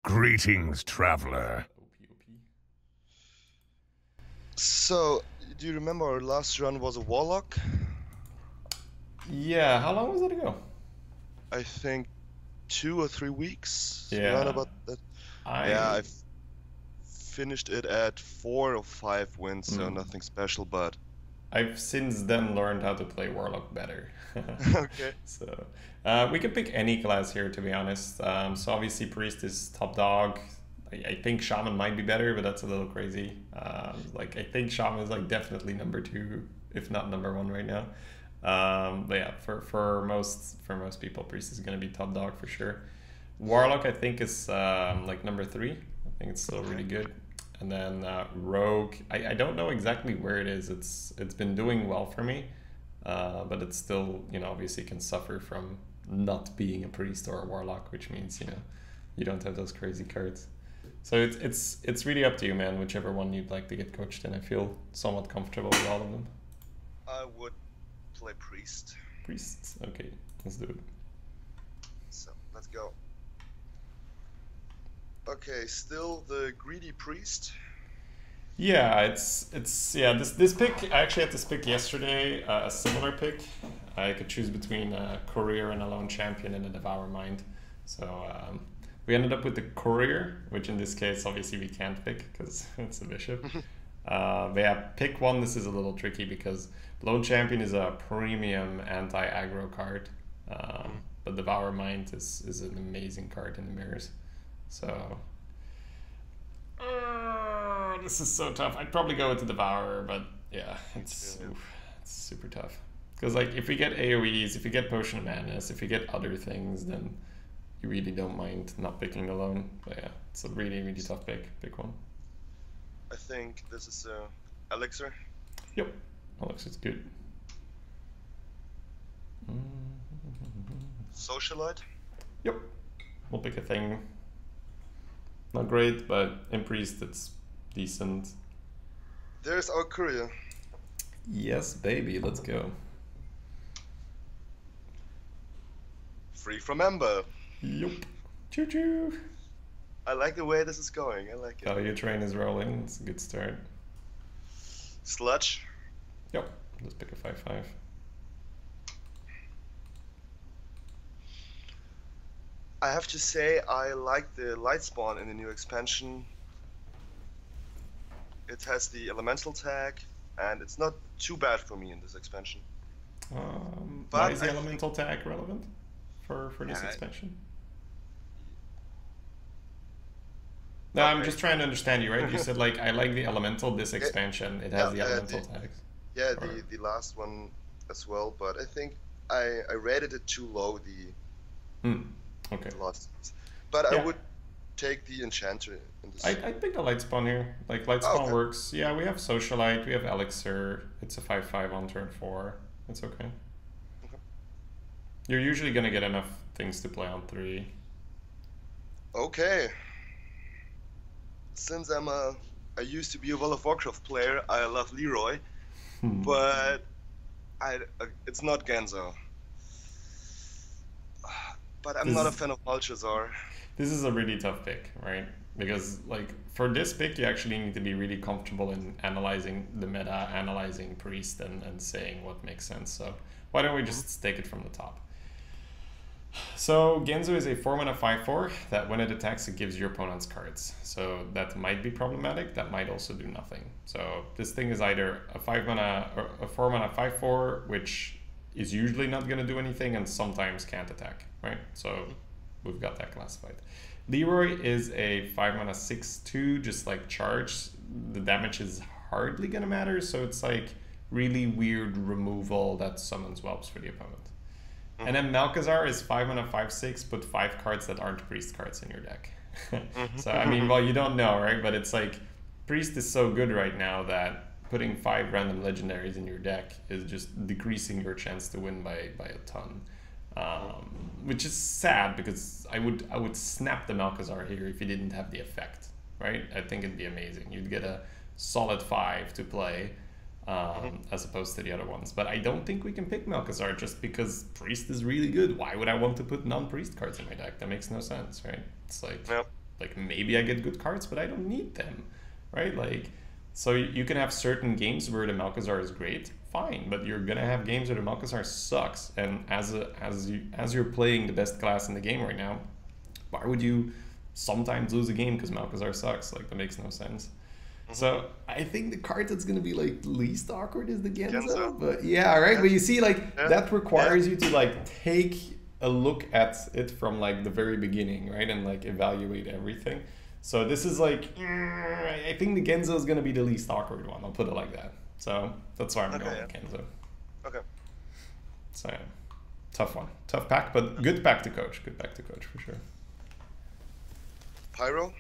Greetings, traveler. So, do you remember our last run was a Warlock? Yeah, how long was it ago? I think 2 or 3 weeks, around Yeah, about that. Yeah, I finished it at 4 or 5 wins, so hmm. nothing special, but I've since then learned how to play Warlock better. okay. So we can pick any class here, to be honest. So obviously Priest is top dog. I think Shaman might be better, but that's a little crazy. Like I think Shaman is like definitely number two, if not number one right now. But yeah, for most people, Priest is gonna be top dog for sure. Warlock I think is like number three. I think it's still Okay. really good. And then Rogue, I don't know exactly where it is. It's been doing well for me, but it's still, obviously can suffer from not being a priest or a warlock, which means you don't have those crazy cards. So it's really up to you, man. Whichever one you'd like to get coached in. I feel somewhat comfortable with all of them. I would play Priest. Priests, okay, let's do it. So, let's go. Okay, still the greedy Priest. Yeah, it's yeah. This pick I actually had this pick yesterday. A similar pick. I could choose between a courier and a lone champion and a devour mind. So we ended up with the courier, which in this case obviously we can't pick because it's a bishop. But yeah, pick one. This is a little tricky because lone champion is a premium anti-aggro card, but devour mind is an amazing card in the mirrors. So this is so tough. I'd probably go with the Devourer, but yeah, it's super tough. Because like if we get AoEs, if we get Potion of Madness, if we get other things, then you really don't mind not picking alone. But yeah, it's a really really tough pick. Pick one. I think this is Elixir. Yep, Alex, it's good. Socialite. Yep, we'll pick a thing. Not great, but in Priest it's decent. There's our courier. Yes, baby, let's go. Free from Ember. Yup. Choo choo. I like the way this is going. I like it. Oh, your train is rolling. It's a good start. Sludge. Yep. Let's pick a 5/5. I have to say I like the light spawn in the new expansion. It has the elemental tag, and it's not too bad for me in this expansion. Why But is the elemental tag relevant for this yeah, expansion? No, I'm okay. just trying to understand you, right? You said like I like the elemental this Yeah, expansion. It has yeah, the elemental tags. yeah, Or the last one as well. But I think I rated it too low okay. the last. But I Yeah. would take the enchanter in this. I picked a light spawn here. Like light Oh, spawn okay. works. Yeah, we have socialite, we have elixir. It's a 5/5 on turn 4. It's okay. Okay. You're usually gonna get enough things to play on 3. Okay. Since I used to be a World of Warcraft player, I love Leroy, Hmm. but it's not Genzo. But I'm not a This fan of Malchazar. this is a really tough pick, right? Because like for this pick, you actually need to be really comfortable in analyzing the meta, analyzing priest, and saying what makes sense. So why don't we just take it from the top? So Genzo is a 4 mana 5/4 that when it attacks, it gives your opponents cards. So that might be problematic. That might also do nothing. So this thing is either a 5 mana or a 4 mana 5/4, which is usually not going to do anything and sometimes can't attack, right? So we've got that classified. Leroy is a 5 mana 6/2, just like charge. The damage is hardly going to matter. So it's like really weird removal that summons whelps for the opponent. And then Malkazar is 5 mana 5/6, put 5 cards that aren't priest cards in your deck. So I mean, well, you don't know, right? But it's like priest is so good right now that putting 5 random legendaries in your deck is just decreasing your chance to win by a ton. Which is sad because I would snap the Malkazar here if he didn't have the effect, right? I think it'd be amazing. You'd get a solid 5 to play as opposed to the other ones. But I don't think we can pick Malkazar just because Priest is really good. Why would I want to put non-Priest cards in my deck? That makes no sense, right? It's like, Yep. like maybe I get good cards, but I don't need them, right? Like, so you can have certain games where the Malchezaar is great, fine, but you're gonna have games where the Malchezaar sucks. And as you're playing the best class in the game right now, why would you sometimes lose a game because Malchezaar sucks? Like, that makes no sense. So I think the card that's gonna be like least awkward is the Genzo. But yeah, right. But you see, like that requires you to like take a look at it from like the very beginning, right, and like evaluate everything. So this is like, I think the Genzo is gonna be the least awkward one. I'll put it like that. So that's why I'm going with Genzo. Okay. So yeah, tough one, tough pack, but good pack to coach. Good pack to coach for sure. Pyro?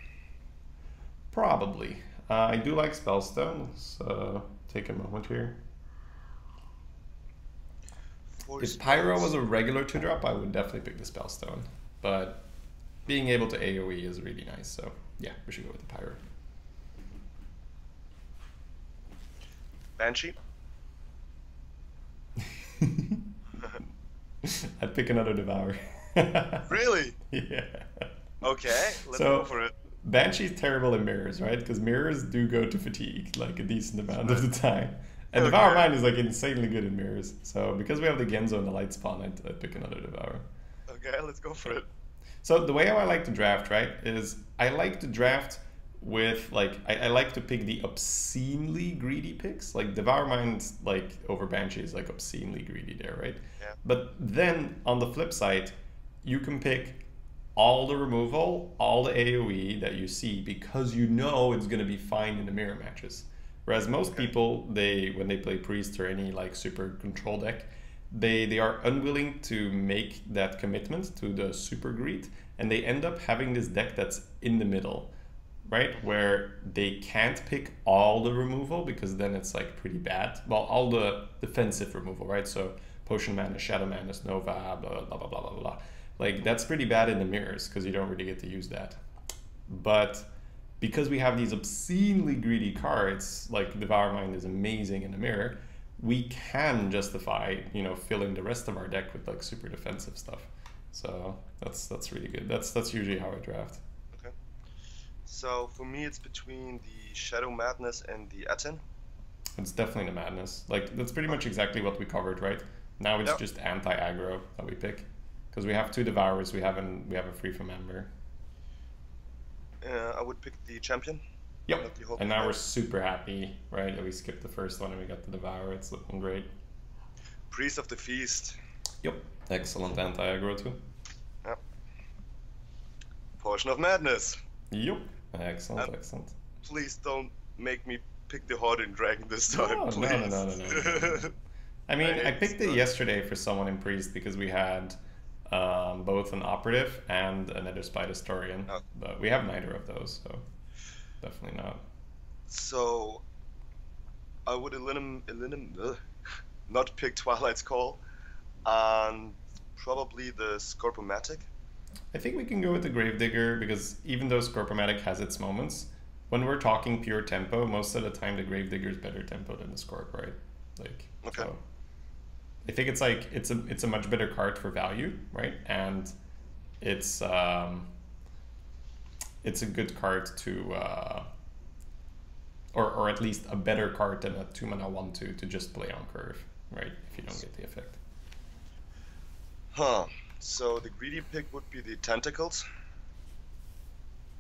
Probably. I do like Spellstone, so take a moment here. If Pyro was a regular 2-drop, I would definitely pick the Spellstone. But being able to AoE is really nice, so yeah, we should go with the Pyro. Banshee? I'd pick another Devour. Really? Yeah. Okay, let's go for it. Banshee's terrible in mirrors, right? Because mirrors do go to fatigue like a decent amount of the time. And Devour Mine is like insanely good in mirrors. So because we have the Genzo and the Light Spawn, I'd pick another Devour. Okay, let's go for it. So the way how I like to draft, right, is I like to draft with like I like to pick the obscenely greedy picks. Like Devour Mind like over Banshee is like obscenely greedy there, right? Yeah. But then on the flip side, you can pick all the removal, all the AoE that you see because you know it's going to be fine in the mirror matches. Whereas most people, when they play Priest or any like super control deck, they are unwilling to make that commitment to the super greed, and they end up having this deck that's in the middle, right? Where they can't pick all the removal because then it's like pretty bad. Well, all the defensive removal, right? So Potion Mana, Shadow Mana, Nova, blah, blah, blah, blah, blah, blah. Like, that's pretty bad in the mirrors because you don't really get to use that. But because we have these obscenely greedy cards, like Devour Mind is amazing in the mirror, we can justify, you know, filling the rest of our deck with like super defensive stuff. So that's really good. That's usually how I draft. Okay. So for me, it's between the Shadow Madness and the Aten. It's definitely the Madness. Like, that's pretty much exactly what we covered, right? Now it's just anti-aggro that we pick. Because we have 2 Devourers, we have a free from Ember. I would pick the Champion. Yep. And now we're super happy, right? That we skipped the first one and we got the Devourer. It's looking great. Priest of the Feast. Yep. Excellent anti-aggro too. Yep. Portion of Madness. Yep. Excellent, excellent. Please don't make me pick the Hardened Dragon this time. No. I mean, I picked it yesterday for someone in Priest because we had both an Operative and another Spite Historian, but we have neither of those, so definitely not. So I would not pick Twilight's Call, and probably the Scorpomatic. I think we can go with the Gravedigger because even though Scorpomatic has its moments, when we're talking pure tempo, most of the time the Gravedigger is better tempo than the Scorp, right? Like, okay. So I think it's like it's a much better card for value, right? And it's a good card to or at least a better card than a 2-mana 1/2 to just play on curve, right? If you don't get the effect. So the greedy pick would be the Tentacles,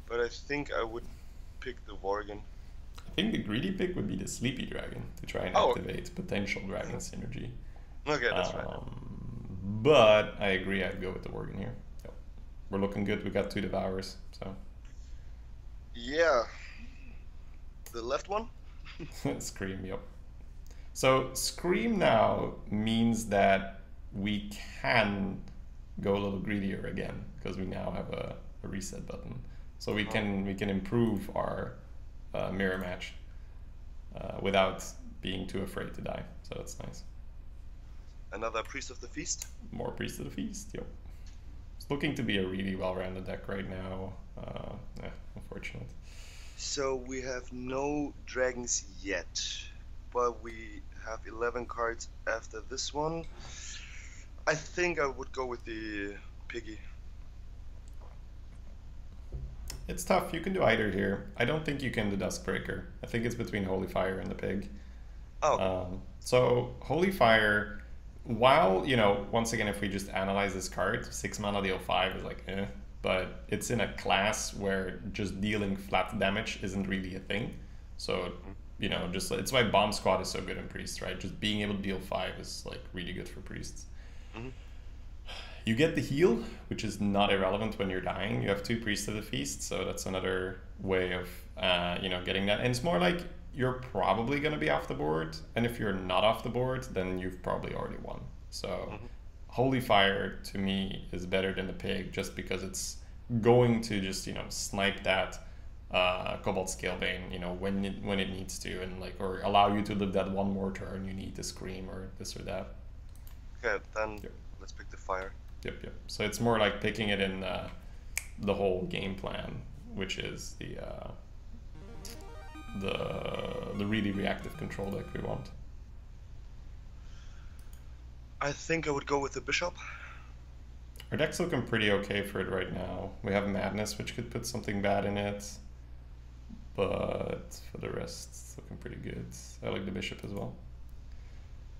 but I think I would pick the Worgen. I think the greedy pick would be the Sleepy Dragon to try and activate potential dragon synergy. Okay, that's right. But I agree, I'd go with the Worgen here. Yep. We're looking good. We got 2 Devourers, so. Yeah. The left one? Scream, yep. So Scream now means that we can go a little greedier again because we now have a reset button. So we can improve our mirror match without being too afraid to die. So that's nice. Another Priest of the Feast? More Priest of the Feast, yep. It's looking to be a really well-rounded deck right now. Yeah, unfortunate. So we have no dragons yet, but we have 11 cards after this one. I think I would go with the Piggy. It's tough. You can do either here. I don't think you can do Duskbreaker. I think it's between Holy Fire and the Pig. Oh, So Holy Fire, while, you know, once again, if we just analyze this card, 6 mana deal 5 is like, eh. But it's in a class where just dealing flat damage isn't really a thing. So, you know, just it's why Bomb Squad is so good in Priest, right? Just being able to deal 5 is like really good for Priests. mhm. You get the heal, which is not irrelevant when you're dying. You have 2 Priests of the Feast, so that's another way of, you know, getting that. And it's more like you're probably going to be off the board, and if you're not off the board, then you've probably already won. So Holy Fire, to me, is better than the Pig, just because it's going to just, you know, snipe that Cobalt Scalebane, you know, when it needs to, and like, or allow you to live that one more turn you need to scream or this or that. Okay, then Yep. let's pick the fire. Yep. So it's more like picking it in the whole game plan, which is the really reactive control deck we want. I think I would go with the bishop. Our deck's looking pretty okay for it right now. We have Madness, which could put something bad in it, but for the rest, it's looking pretty good. I like the bishop as well.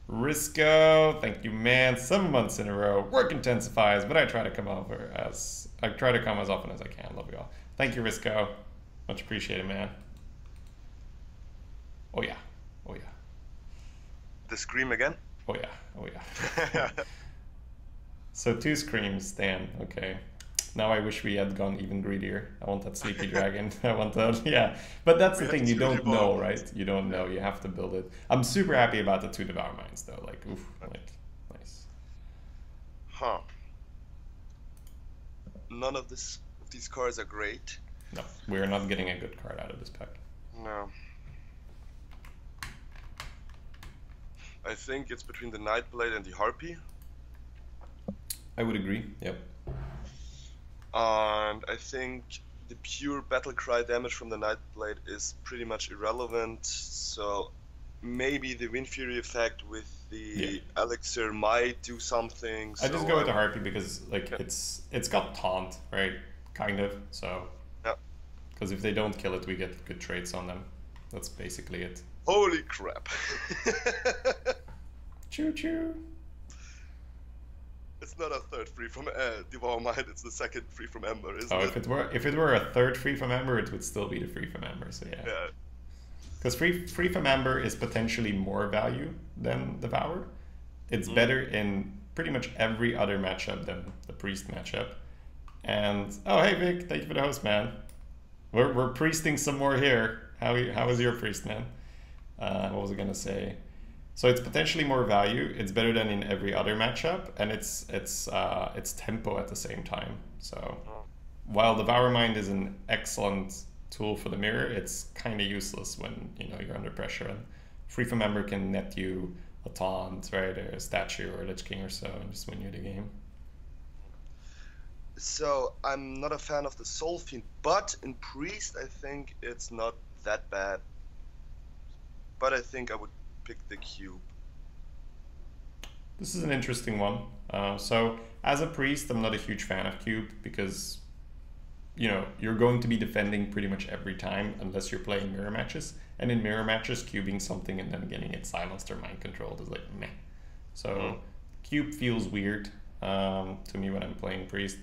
Risco, thank you, man. 7 months in a row. Work intensifies, but I try to come as often as I can. Love you all. Thank you, Risco. Much appreciated, man. Oh yeah. The scream again. Oh yeah. So 2 screams, Dan. Okay. Now I wish we had gone even greedier. I want that Sleepy Dragon. I want that, yeah. But that's the thing, you don't know, right? You don't know. You have to build it. I'm super happy about the 2 Devour Minds, though. Like, oof, like, nice. Huh. None of these cards are great. No, we're not getting a good card out of this pack. No. I think it's between the Nightblade and the Harpy. I would agree, yep. And I think the pure battle cry damage from the Nightblade is pretty much irrelevant. So maybe the Wind Fury effect with the Elixir might do something. I just go with the Harpy because like it's got taunt, right? Kind of. So yeah. Because if they don't kill it, we get good traits on them. That's basically it. Holy crap! Choo choo. It's not a third free from Devour Mind, it's the second free from Ember, isn't it? If it were a third free from Ember, it would still be the free from Ember, so yeah. Because free from Ember is potentially more value than Devour. It's better in pretty much every other matchup than the Priest matchup. And oh hey Vic, thank you for the host, man. We're priesting some more here. How was your priest, man? What was I gonna say? So it's potentially more value. It's better than in every other matchup, and it's tempo at the same time. So while Devour Mind is an excellent tool for the mirror, it's kind of useless when you're under pressure. And Free from Ember can net you a taunt, right, or a statue or a Lich King or so, and just win you the game. So I'm not a fan of the Soul Fiend, but in Priest I think it's not that bad. But I think I would pick the Cube. This is an interesting one. So as a Priest, I'm not a huge fan of Cube because you're going to be defending pretty much every time unless you're playing mirror matches. And in mirror matches, cubing something and then getting it silenced or mind controlled is like meh. So Cube feels weird to me when I'm playing Priest.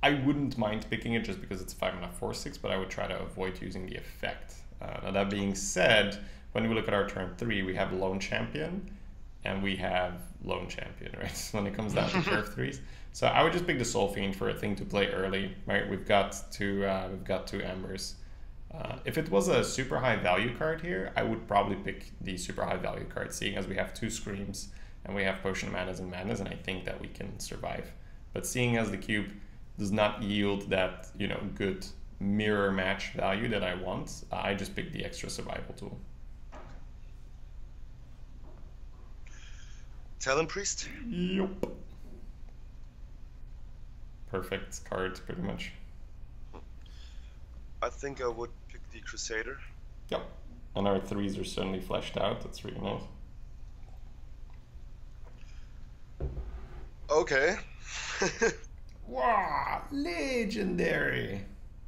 I wouldn't mind picking it just because it's 5-mana 4/6, but I would try to avoid using the effect. Now that being said, when we look at our turn 3, we have Lone Champion and we have Lone Champion, right? When it comes down to curve 3s. So I would just pick the Soul Fiend for a thing to play early, right? We've got two Embers. If it was a super high value card here, I would probably pick the super high value card, seeing as we have 2 Screams and we have Potion of Manas and Madness, and I think that we can survive. But seeing as the Cube does not yield that, good mirror match value that I want, I just pick the extra survival tool. Talon Priest? Yup. Perfect card, pretty much. I think I would pick the Crusader. Yep. And our 3s are suddenly fleshed out. That's really nice. Okay. Wow, legendary.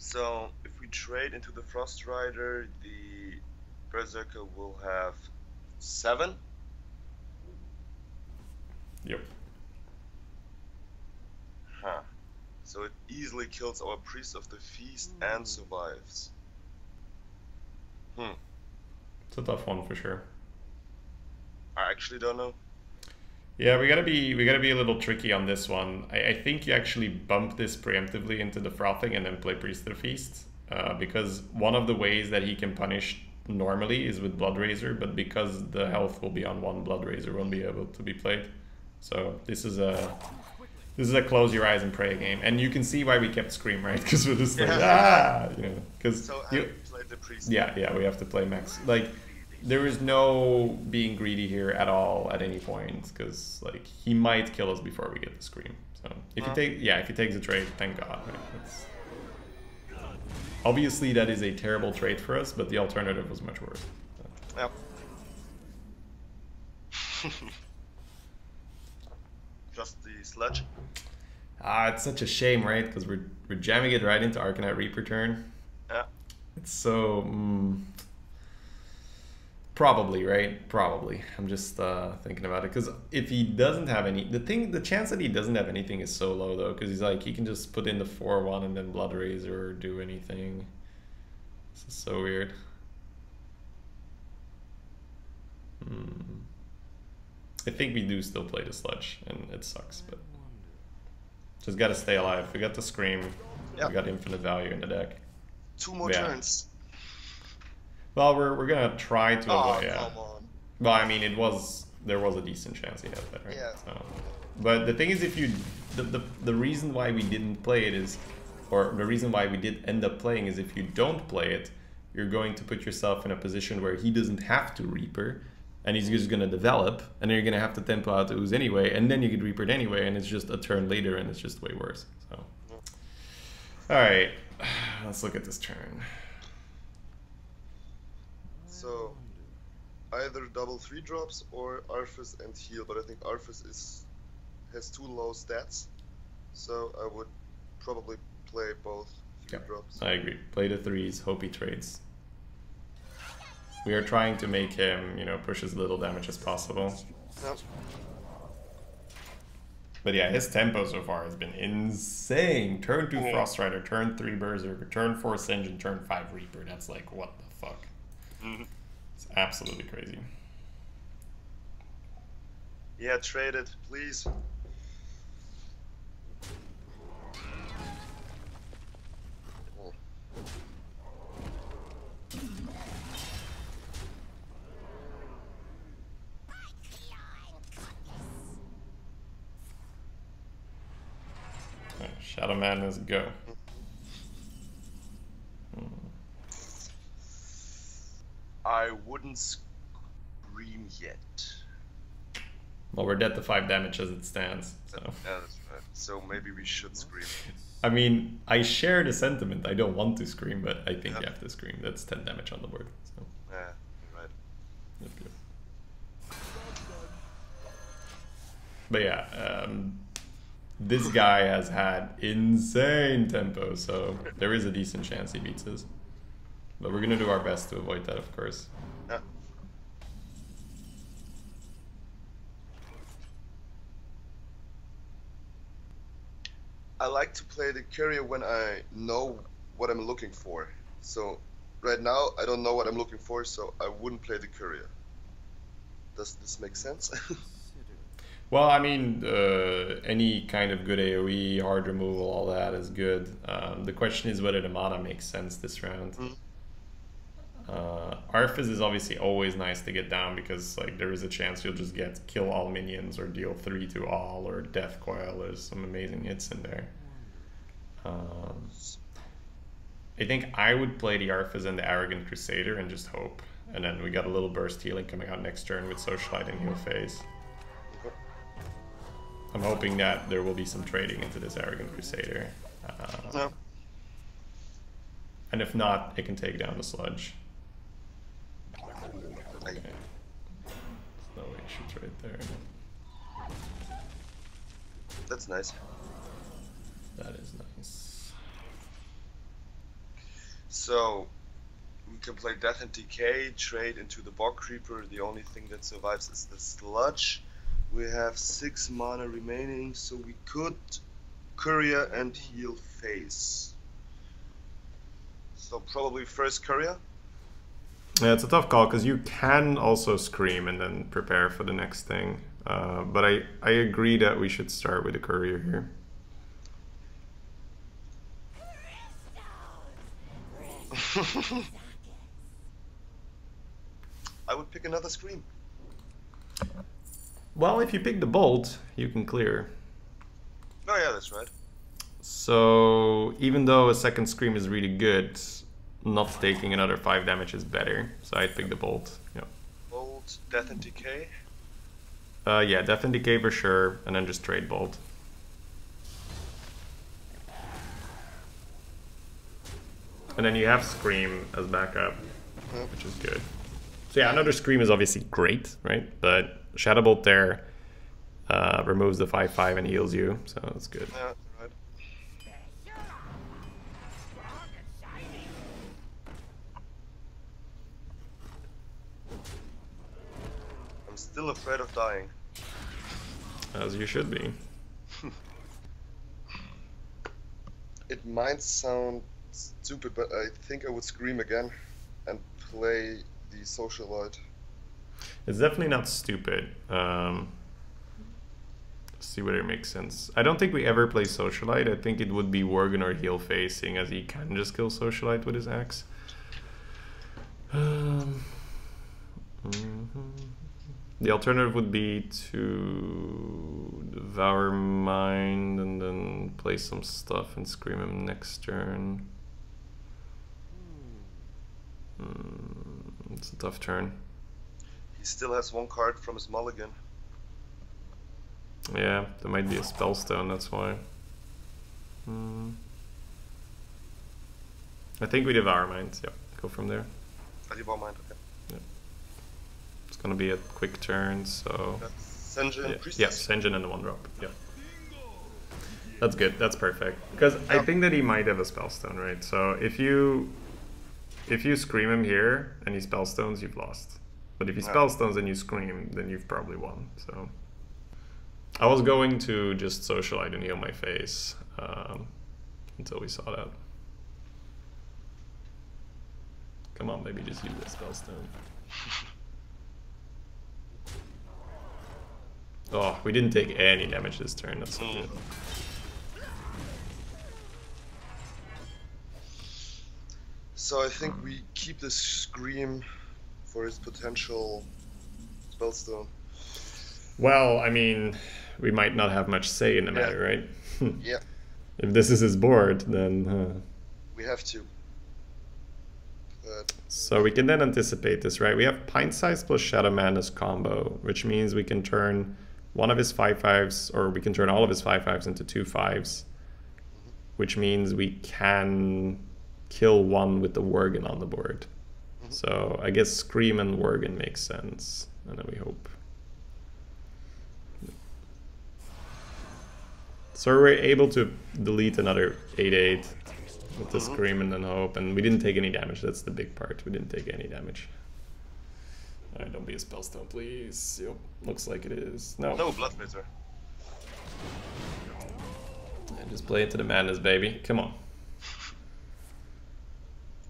So if we trade into the Frost Rider, the Berserker will have 7. Yep. Huh. So it easily kills our Priest of the Feast and survives. It's a tough one for sure. I actually don't know. Yeah, we gotta be a little tricky on this one. I think you actually bump this preemptively into the frothing and then play Priest of the Feast. Because one of the ways that he can punish normally is with Blood Razor, but because the health will be on one, Blood Razor won't be able to be played. So this is a close your eyes and pray game, and you can see why we kept Scream, right? Because we're just like you know, because So have you played the Priest? yeah, we have to play max. Like there is no being greedy here at all at any point, because like he might kill us before we get the Scream. So if he takes a trade, thank God. Right? That's, obviously that is a terrible trade for us, but the alternative was much worse. So. Yep. Just the Sledge. It's such a shame, right? Because we're jamming it right into Arcanite Reaper turn. Yeah. It's so probably, right? Probably. I'm just thinking about it, because if he doesn't have any, the chance that he doesn't have anything is so low though, because he's like he can just put in the 4/1 and then Blood Razor or do anything. This is so weird. I think we do still play the Sludge, and it sucks, but just gotta stay alive. We got the Scream. Yep. We got infinite value in the deck. 2 more turns. Well, we're gonna try to avoid. Yeah. Come on. Well, I mean, there was a decent chance he had that, right? Yeah. So, but the thing is, if you the reason why we didn't play it is, or the reason why we did end up playing is, if you don't play it, you're going to put yourself in a position where he doesn't have to Reaper, and he's just gonna develop, and then you're gonna have to tempo out the ooze anyway, and then you could Reaper it anyway, and it's just a turn later, and it's just way worse. So, all right, let's look at this turn. So either double 3-drops or Arthas and heal, but I think Arthas has too low stats, so I would probably play both 3-drops. I agree. Play the 3s, hope he trades. We are trying to make him, you know, push as little damage as possible. Yep. But yeah, his tempo so far has been insane. Turn 2 Frost Rider, turn 3 Berserker, turn 4 Singe, and turn 5 Reaper. That's like, what the fuck? It's absolutely crazy. Yeah, trade it, please. Right, Shadow Madness, go. I wouldn't scream yet. Well, we're dead to 5 damage as it stands. So. Yeah, that's right. So maybe we should scream. I mean, I share the sentiment. I don't want to scream, but I think you have to scream. That's 10 damage on the board. So. Yeah, you're right. That's good. But yeah, this guy has had insane tempo, so there is a decent chance he beats us. But we're gonna do our best to avoid that, of course. Yeah. I like to play the courier when I know what I'm looking for. So right now I don't know what I'm looking for, so I wouldn't play the courier. Does this make sense? Well, I mean, any kind of good AoE, hard removal, all that is good. The question is whether the mana makes sense this round. Arthas is obviously always nice to get down, because like there is a chance you'll just get kill all minions or deal 3 to all or death coil. There's some amazing hits in there. I think I would play the Arthas and the Arrogant Crusader and just hope. And then we got a little burst healing coming out next turn with Socialite and Heal Phase. I'm hoping that there will be some trading into this Arrogant Crusader. No. And if not, it can take down the Sludge. Okay. No way, shoots right there. That's nice. That is nice. So we can play Death and Decay, trade into the Bog Creeper. The only thing that survives is the Sludge. We have 6 mana remaining, so we could Courier and heal face. So probably first Courier. Yeah, it's a tough call because you can also Scream and then prepare for the next thing. But I agree that we should start with the Courier here. I would pick another Scream. Well, if you pick the Bolt, you can clear. Oh yeah, that's right. So even though a second Scream is really good, not taking another 5 damage is better. So I'd pick the Bolt. Yeah. Bolt, Death and Decay. Yeah, Death and Decay for sure, and then just trade Bolt. And then you have Scream as backup, which is good. So yeah, another Scream is obviously great, right? But Shadow Bolt there removes the 5/5 and heals you, so that's good. Yeah, right. I'm still afraid of dying. As you should be. It might sound stupid, but I think I would Scream again and play the Socialite. It's definitely not stupid. Let's see whether it makes sense. I don't think we ever play Socialite. I think it would be Worgen or Heal facing, as he can just kill Socialite with his axe. The alternative would be to Devour Mind and then play some stuff and Scream him next turn. It's a tough turn. He still has 1 card from his mulligan. Yeah, there might be a Spellstone, that's why. I think we Devour Mind, yeah, go from there. I Devour Mind, okay. Yeah. It's gonna be a quick turn, so... Sen'jin, yeah, Priestess? Sen'jin and the 1-drop, yeah. That's good, that's perfect. Because I think that he might have a Spellstone, right? So if you Scream him here and he Spellstones, you've lost. But if he Spellstones and you Scream, then you've probably won, so... I was going to just Socialite and heal my face until we saw that. Come on, maybe just use that Spellstone. Oh, we didn't take any damage this turn, that's so good. So I think we keep this Scream for his potential Spellstone. Well, I mean, we might not have much say in the matter, right? Yeah. If this is his board, then... We have to. But So we can then anticipate this, right? We have Pint Size plus Shadow Madness combo, which means we can turn one of his 5/5s, or we can turn all of his 5/5s into 2/5s, which means we can kill one with the Worgen on the board. So I guess Scream and Worgen makes sense, and then we hope. So we're able to delete another 8/8 with the Scream and then hope, and we didn't take any damage. That's the big part. We didn't take any damage. Alright, don't be a Spellstone, please. Yep, looks like it is. No. no Bloodbitter. And just play into the madness, baby. Come on.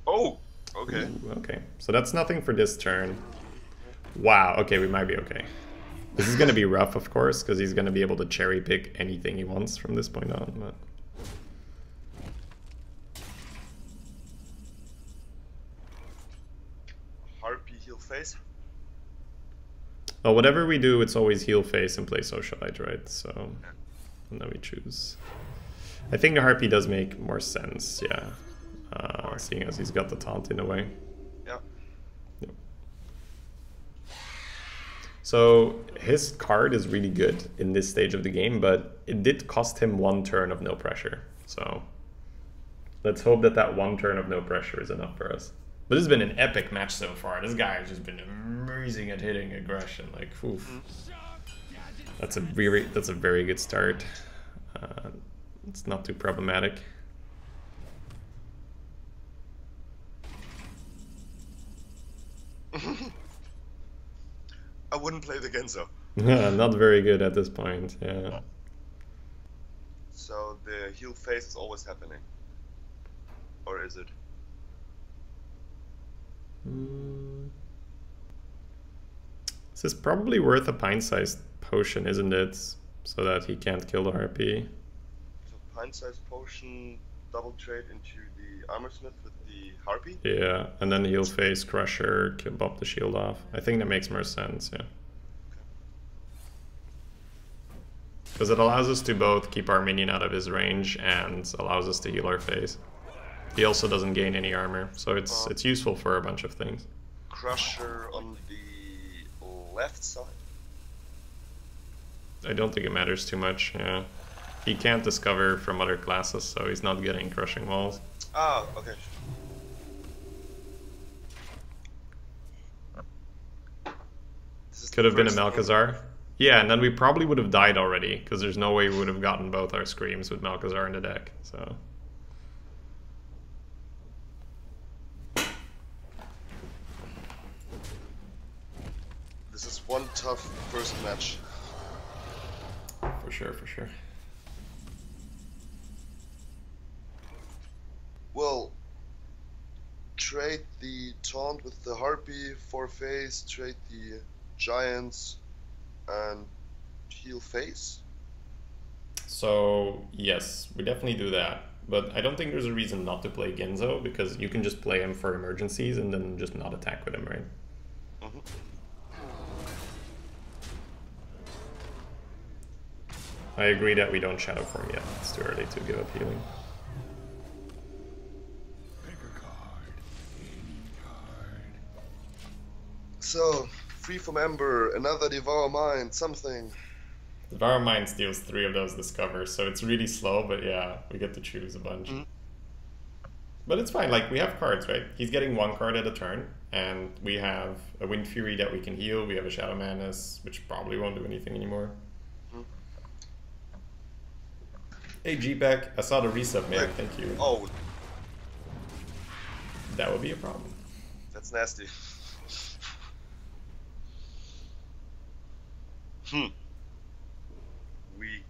Oh! Okay. Ooh, okay, so that's nothing for this turn. Wow, okay, we might be okay. This is going to be rough, of course, because he's going to be able to cherry pick anything he wants from this point on. But... Harpy heal face. Well, whatever we do, it's always heal face and play Socialite, right? So, and then we choose. I think the Harpy does make more sense, yeah. Seeing as he's got the taunt in a way. Yeah. Yep. So his card is really good in this stage of the game, but it did cost him 1 turn of no pressure. So let's hope that that 1 turn of no pressure is enough for us. But this has been an epic match so far. This guy has just been amazing at hitting aggression. Like, oof. That's a very good start. It's not too problematic. I wouldn't play the Genzo. Not very good at this point, yeah. So the heal phase is always happening. Or is it? This is probably worth a pint-sized potion, isn't it? So that he can't kill the harpy. So pint-sized potion, double trade into the armor smith with the harpy? Yeah, and then he'll face Crusher, bop the shield off. I think that makes more sense, yeah. Because it allows us to both keep our minion out of his range and allows us to heal our phase. He also doesn't gain any armor, so it's useful for a bunch of things. Crusher on the left side? I don't think it matters too much, yeah. He can't discover from other classes, so he's not getting crushing walls. Ah, okay. Could have been a Malchezaar. Yeah, and then we probably would have died already, because there's no way we would have gotten both our screams with Malchezaar in the deck, so... This is one tough first match. For sure, for sure. Well, trade the taunt with the harpy for phase, trade the giants, and heal phase. So, yes, we definitely do that. But I don't think there's a reason not to play Genzo, because you can just play him for emergencies and then just not attack with him, right? Mm-hmm. I agree that we don't Shadow Form yet. It's too early to give up healing. Pick a card. Any card. So, free from Ember, another Devour Mind, something. Devour Mind steals 3 of those discovers, so it's really slow, but yeah, we get to choose a bunch. Mm-hmm. But it's fine, like, we have cards, right? He's getting 1 card at a turn, and we have a Wind Fury that we can heal, we have a Shadow Madness, which probably won't do anything anymore. Mm-hmm. Hey G-Pack, I saw the resub, man, thank you. Oh, That would be a problem. that's nasty. We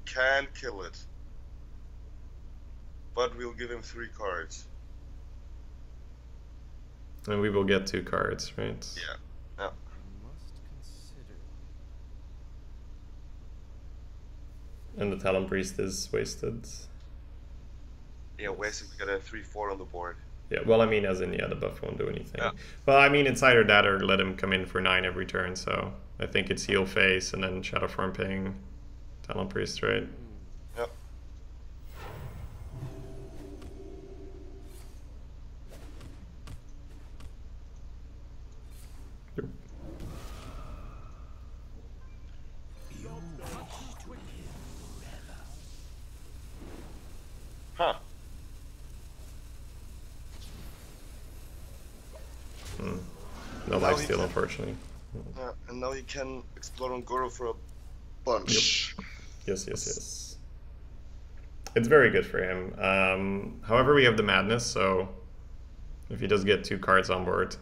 can kill it. But we'll give him 3 cards. And we will get 2 cards, right? Yeah. Yeah. Must consider. And the Talon Priest is wasted. Yeah, basically we got a 3-4 on the board. Yeah, well, I mean, as in, yeah, the buff won't do anything. Yeah. Well, I mean, it's either that or let him come in for 9 every turn, so I think it's heal face and then Shadow Form ping Talon Priest, right? Yep. Huh. No Now he lifesteal, can- unfortunately. Yeah, and now he can explode on Goro for a bunch. Yes, yes, yes. It's very good for him. However, we have the Madness, so if he does get 2 cards on board.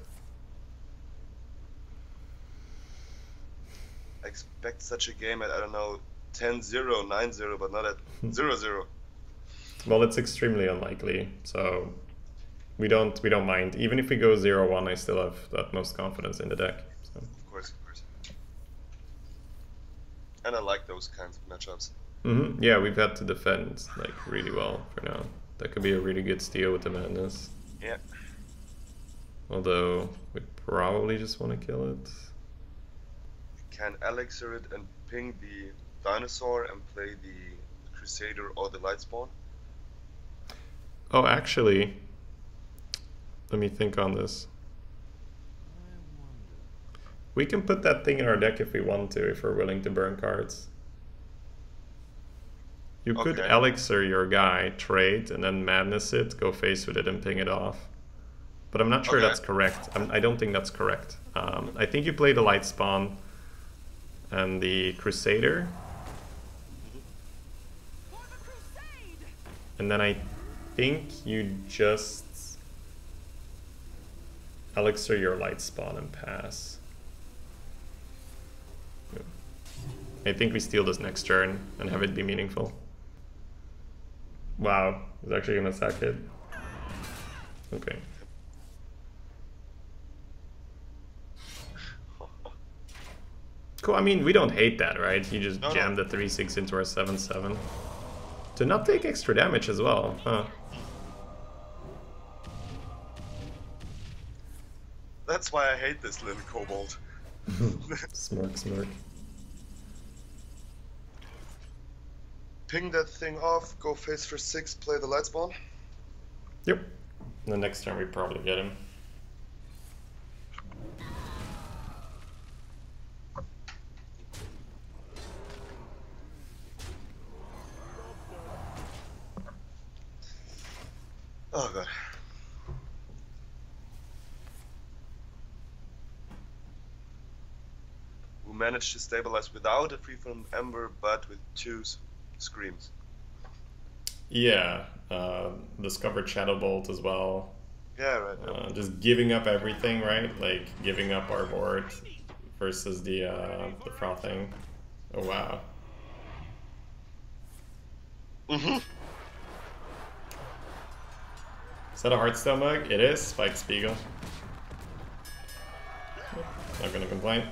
I expect such a game at, I don't know, 10-0, 9-0, but not at 0-0. Well, it's extremely unlikely, so we don't mind. Even if we go 0-1, I still have the utmost confidence in the deck. So. Of course, of course. And I like those kinds of matchups. Yeah, we've had to defend like really well for now. That could be a really good steal with the Madness. Yeah. Although we probably just want to kill it. Can elixir it and ping the dinosaur and play the Crusader or the Lightspawn? Oh, actually, let me think on this. We can put that thing in our deck if we want to, if we're willing to burn cards. You could Okay. elixir your guy, trade, and then madness it, go face with it and ping it off. But I'm not sure Okay. that's correct. I don't think that's correct. I think you play the light spawn and the Crusader. And then I think you just... Elixir your light spot and pass. I think we steal this next turn and have it be meaningful. Wow, he's actually gonna sack it. Okay. Cool, I mean, we don't hate that, right? You just jam the 3-6 into our 7-7. To not take extra damage as well, huh? That's why I hate this little kobold. Smirk, smirk. Ping that thing off, go face for 6, play the light spawn. Yep. The next turn we probably get him. Oh god. We managed to stabilize without a free from Ember, but with 2 screams. Yeah, discovered Shadow Bolt as well. Yeah, right. Just giving up everything, right? Like giving up our board versus the frothing. Oh wow. Mm-hmm. Is that a Hearthstone mug? It is. Spike Spiegel. Not gonna complain.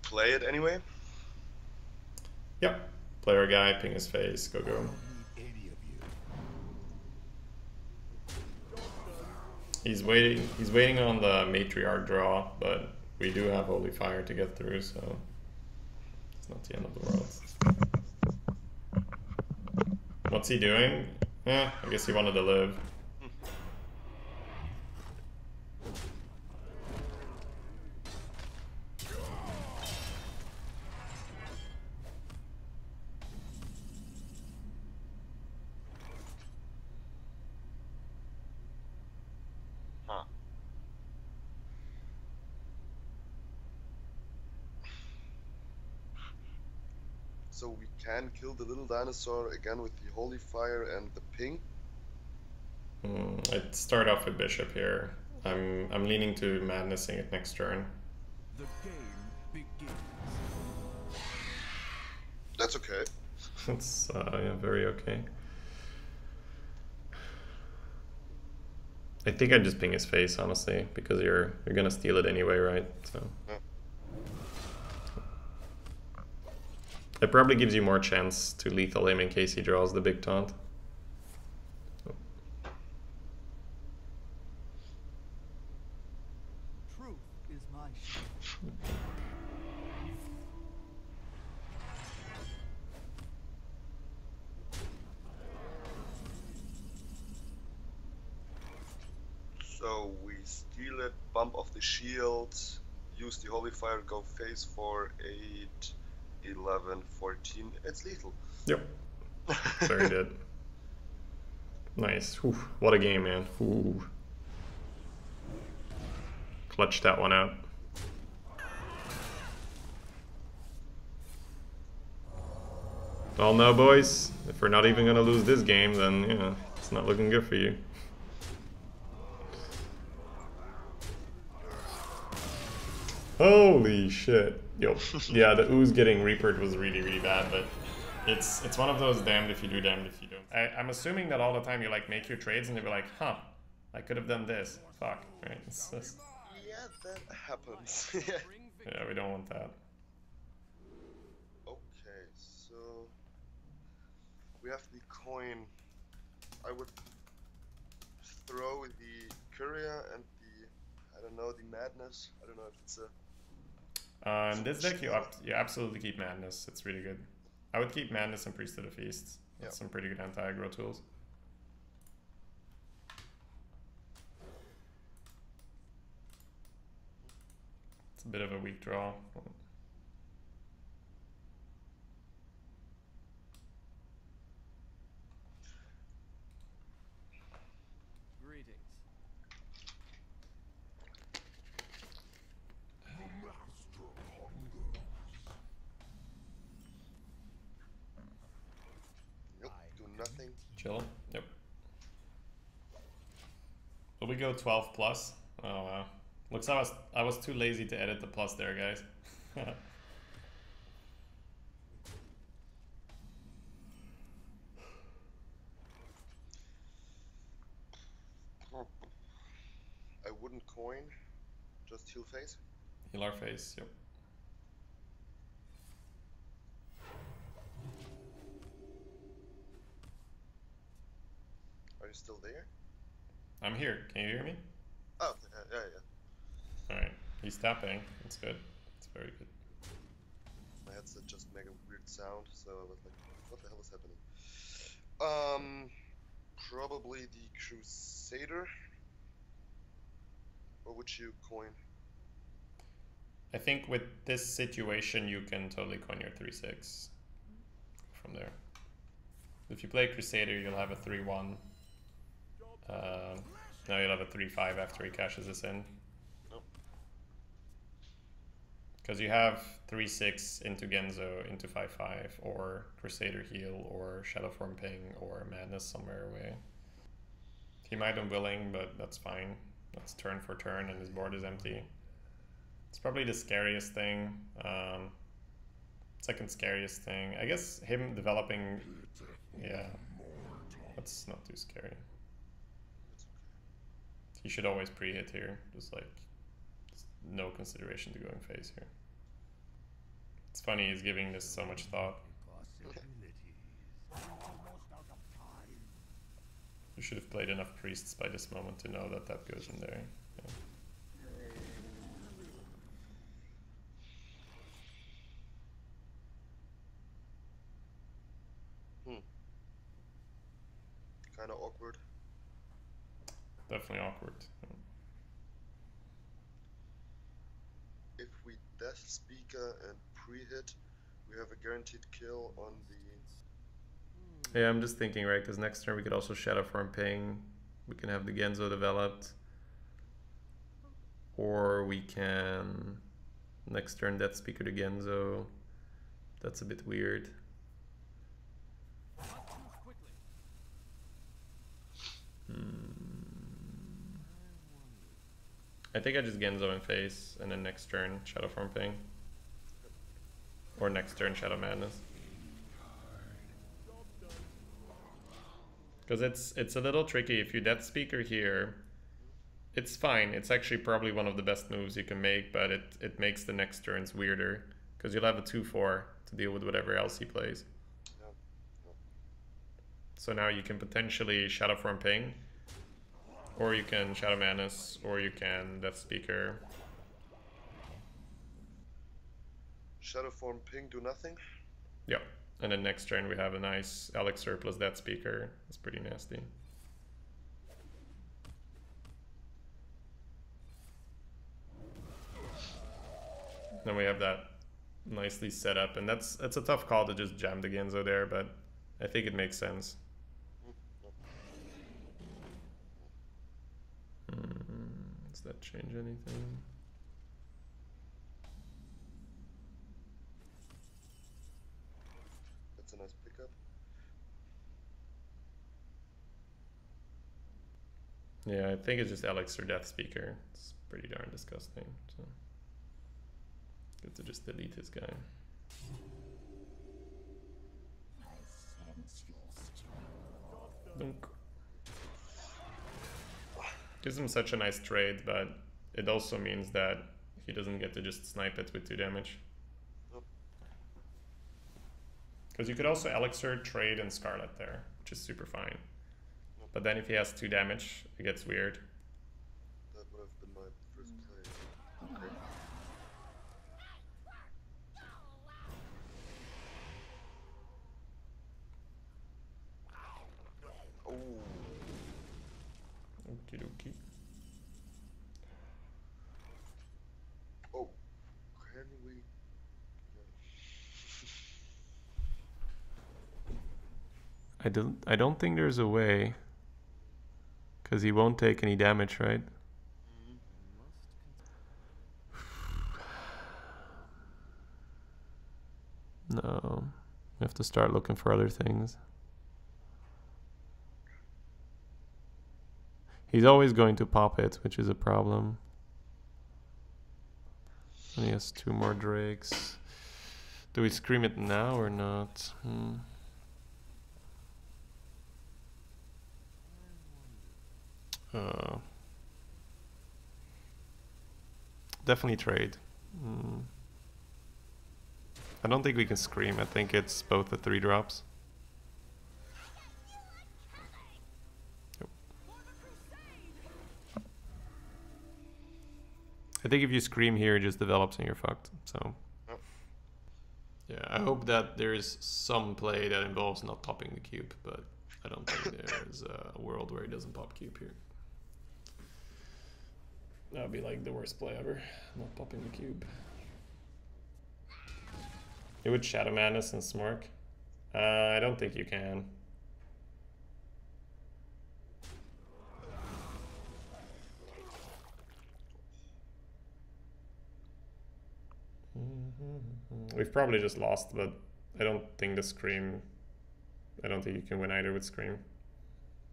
Play it anyway. Yep. Player guy, ping his face, go go. He's waiting on the matriarch draw, but we do have Holy Fire to get through, so it's not the end of the world. What's he doing? I guess he wanted to live. So we can kill the little dinosaur again with the Holy Fire and the ping. I'd start off with Bishop here. I'm leaning to madnessing it next turn. The game begins. That's okay. That's yeah, very okay. I think I'd just ping his face, honestly, because you're gonna steal it anyway, right? So Yeah. it probably gives you more chance to lethal him in case he draws the big taunt. Truth is my shield. So we steal it, bump off the shield, use the Holy Fire, go face for 8, 11, 14. It's lethal. Yep. Very good. Nice. Whew. What a game, man. Ooh. Clutched that one out. Well, no, boys. If we're not even gonna lose this game, then, you know, it's not looking good for you. Holy shit. Yo. Yeah, the ooze getting reapered was really, really bad, but It's one of those damned if you do, damned if you don't. I'm assuming that all the time you like make your trades and they were like, huh, I could have done this. Fuck, right? It's just, Yeah, that happens. yeah, we don't want that. Okay, so we have the coin. I would throw the Curia and the, I don't know, the Madness. I don't know if it's a... In this deck, you absolutely keep Madness. It's really good. I would keep Madness and Priest of the Feast. That's some pretty good anti-aggro tools. It's a bit of a weak draw. Greetings. Nope, do nothing. Chill. Yep. Will we go 12 plus? Oh wow. Looks I was too lazy to edit the plus there, guys. I wouldn't coin, just heal face. Heal our face, yep. Are you still there? I'm here. Can you hear me? Oh, yeah. Alright. He's tapping. That's good. It's very good. My headset just made a weird sound, so I was like, what the hell is happening? Probably the Crusader. Or would you coin? I think with this situation, you can totally coin your 3-6 from there. If you play Crusader, you'll have a 3-1. Now you'll have a 3-5 after he cashes this in. Nope. Because you have 3-6 into Genzo, into 5-5, or Crusader heal, or Shadowform ping, or Madness somewhere away. He might unwilling, but that's fine. That's turn for turn, and his board is empty. It's probably the scariest thing. Second scariest thing. I guess him developing... Yeah. That's not too scary. He should always pre-hit here. Just like... no consideration to going face here. It's funny he's giving this so much thought. You should have played enough priests by this moment to know that that goes in there. Yeah. Kinda awkward. Definitely awkward. Yeah. If we Death Speaker and pre-hit, we have a guaranteed kill on the... Yeah, I'm just thinking, right, because next turn we could also Shadowform ping. We can have the Genzo developed. Or we can next turn Death Speaker to Genzo. That's a bit weird. I think I just Genzo in face, and then next turn Shadowform ping. Or next turn Shadow Madness. Because it's a little tricky. If you Death Speaker here, it's fine. It's actually probably one of the best moves you can make, but it makes the next turns weirder. Because you'll have a 2-4 to deal with whatever else he plays. So now you can potentially Shadowform ping, or you can Shadow Madness, or you can Death Speaker. Shadowform ping, do nothing? Yeah. And then next turn we have a nice Elixir plus Death Speaker. It's pretty nasty. Then we have that nicely set up, and it's a tough call to just jam the Genzo there, but I think it makes sense. Does that change anything? That's a nice pickup. Yeah, I think it's just Elixir Death Speaker. It's pretty darn disgusting. So good to just delete his guy. Dunk. Gives him such a nice trade, but it also means that he doesn't get to just snipe it with 2 damage. Because you could also Elixir, trade, and Scarlet there, which is super fine. But then if he has 2 damage, it gets weird. That would have been my first play. Okay. Oh. Okie dokie. Oh. Can we... I don't think there's a way, because he won't take any damage, right? No, we have to start looking for other things. He's always going to pop it, which is a problem. And he has 2 more drakes. Do we scream it now or not? Definitely trade. I don't think we can scream. I think it's both the 3 drops. Yep. I think if you scream here, it just develops and you're fucked. So, yeah, I hope that there's some play that involves not popping the cube, but I don't think there's a world where he doesn't pop cube here. That would be like the worst play ever, not popping the cube. It would Shadow Madness and Smork. I don't think you can. We've probably just lost, but I don't think the Scream... I don't think you can win either with Scream.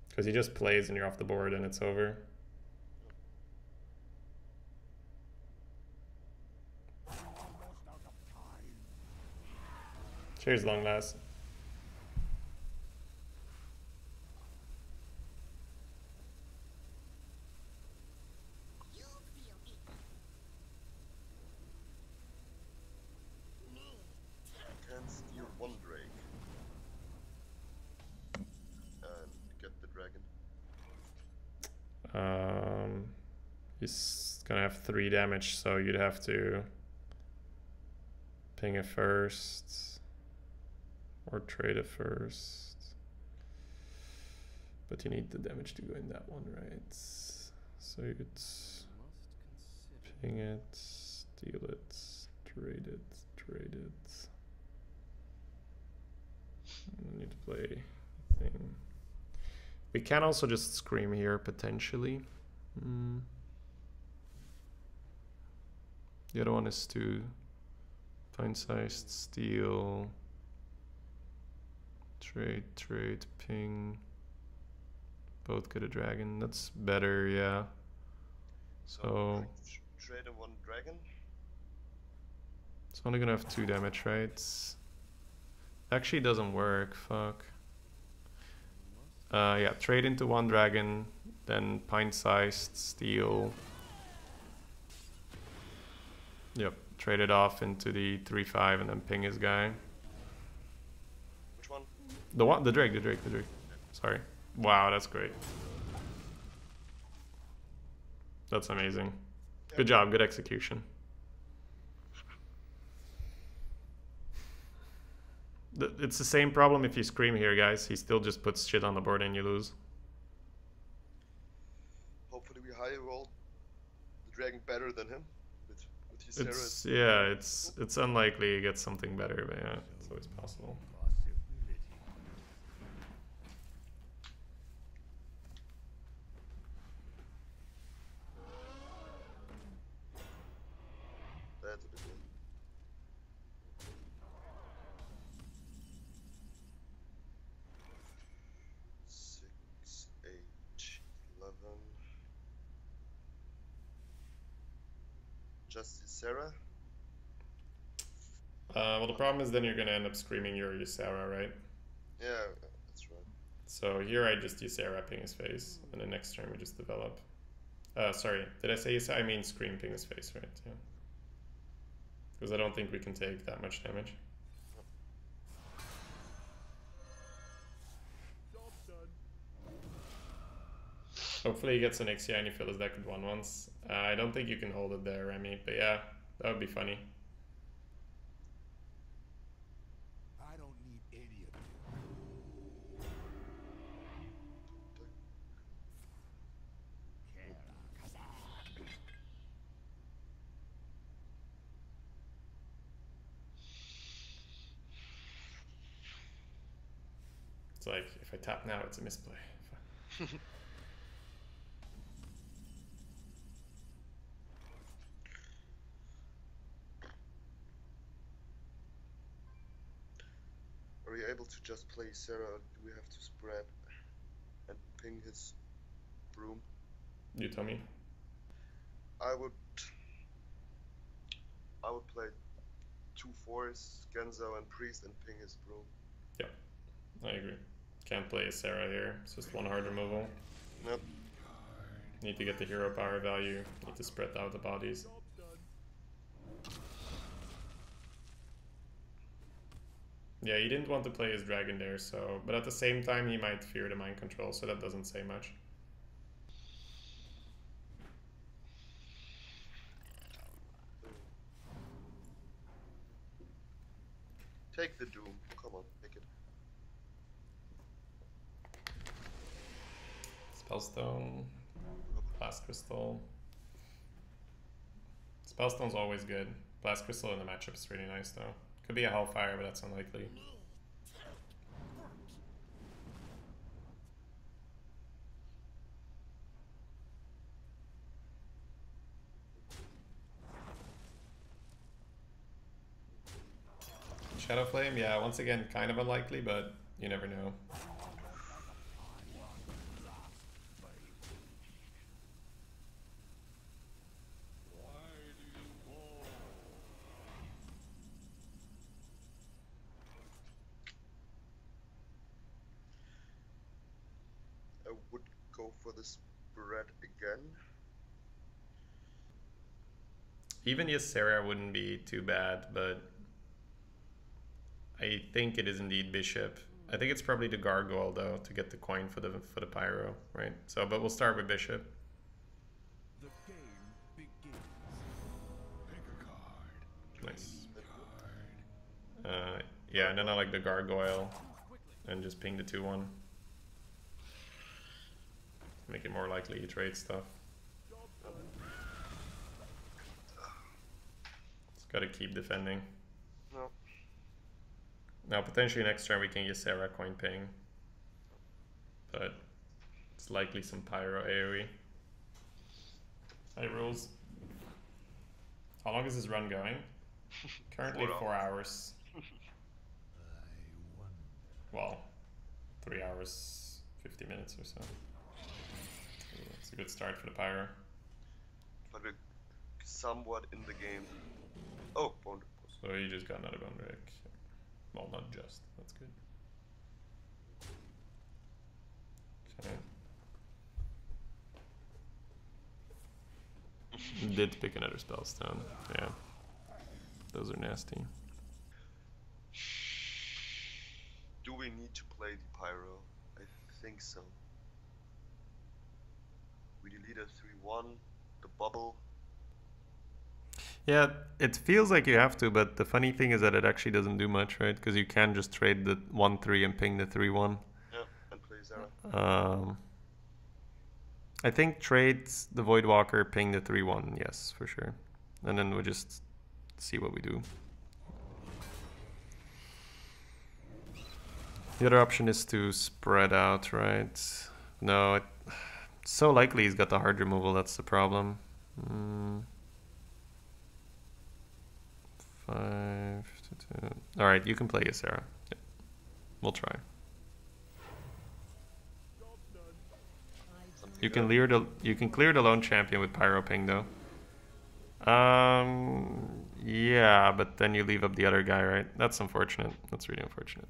Because he just plays and you're off the board and it's over. Cheers, long last. Can steal 1 Drake and get the dragon. He's gonna have 3 damage, so you'd have to ping it first or trade it first. But you need the damage to go in that one, right? So you'd ping it, steal it, trade it, trade it. I need to play a thing. We can also just scream here, potentially. The other one is to pint-sized, steal, trade, trade, ping. Both get a dragon. That's better, yeah. So trade a 1 dragon. It's only gonna have 2 damage, right? Actually doesn't work, fuck. Yeah, trade into 1 dragon, then pint-sized, steal. Yep, trade it off into the 3/5 and then ping his guy. Which one? The Drake. Sorry. Wow, that's great. That's amazing. Good job, good execution. It's the same problem if you scream here, guys. He still just puts shit on the board and you lose. Hopefully we high roll the dragon better than him with his It's unlikely he gets something better, but yeah, it's always possible. That's a bit good. Just Sarah? Well, the problem is then you're gonna end up screaming your Ysera, right? Yeah, that's right. So here I just Ysera ping his face, and the next turn we just develop. Sorry, did I say Ysera? I mean scream ping his face, right? Yeah. Because I don't think we can take that much damage. Hopefully he gets an Ixia and you fill his deck with 1/1s. I don't think you can hold it there, Remy, but yeah, that would be funny. I don't need any of It's like, if I tap now, it's a misplay. Are we able to just play Sarah, or do we have to spread and ping his broom? You tell me. I would play 2 forests, Genzo and Priest, and ping his brew. Yeah, I agree. Can't play a Sarah here. It's just one hard removal. Yep. Need to get the hero power value. Need to spread out the bodies. Yeah, he didn't want to play his dragon there, so... But at the same time, he might fear the mind control, so that doesn't say much. Take the Doom. Come on, take it. Spellstone. Blast Crystal. Spellstone's always good. Blast Crystal in the matchup is really nice, though. Could be a Hellfire, but that's unlikely. Shadow Flame, yeah, once again, kind of unlikely, but you never know. I would go for the spread again. Even Ysera wouldn't be too bad, but I think it is indeed Bishop. I think it's probably the Gargoyle though to get the coin for the Pyro, right? So, but we'll start with Bishop. The game begins. Pick a card. Nice. Card. Yeah, and then I like the Gargoyle and just ping the 2/1. Make it more likely you trade stuff. Just gotta keep defending. No. Now potentially next turn we can use Sarah coin ping. But it's likely some Pyro AoE. High rules. How long is this run going? Currently 4 hours. I wonder. Well, 3 hours, 50 minutes or so. It's a good start for the Pyro. But we're somewhat in the game. Oh, Bone. So you just got another Bone Wreck. Well, not just. That's good. Okay. Did pick another Spellstone. Yeah. Those are nasty. Do we need to play the Pyro? I think so. We delete a 3/1, the bubble. Yeah, it feels like you have to, but the funny thing is that it actually doesn't do much, right? Because you can just trade the 1/3 and ping the 3/1. Yeah, and play Zara. I think trade the Voidwalker, ping the 3/1, yes, for sure. And then we'll just see what we do. The other option is to spread out, right? No, it's so likely he's got the hard removal, that's the problem. 5 to 2. Alright, you can play Ysera. Yep. We'll try. You can clear the lone champion with Pyro Ping though. Yeah, but then you leave up the other guy, right? That's unfortunate. That's really unfortunate.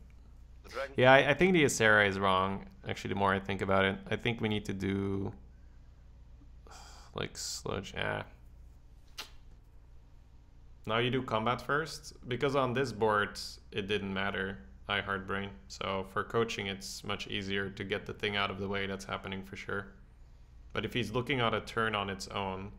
The dragon. Yeah, I think the Ysera is wrong. Actually, the more I think about it, I think we need to do like sludge. Yeah. Now you do combat first, because on this board it didn't matter. I hard brain. So for coaching, it's much easier to get the thing out of the way. That's happening for sure. But if he's looking at a turn on its own,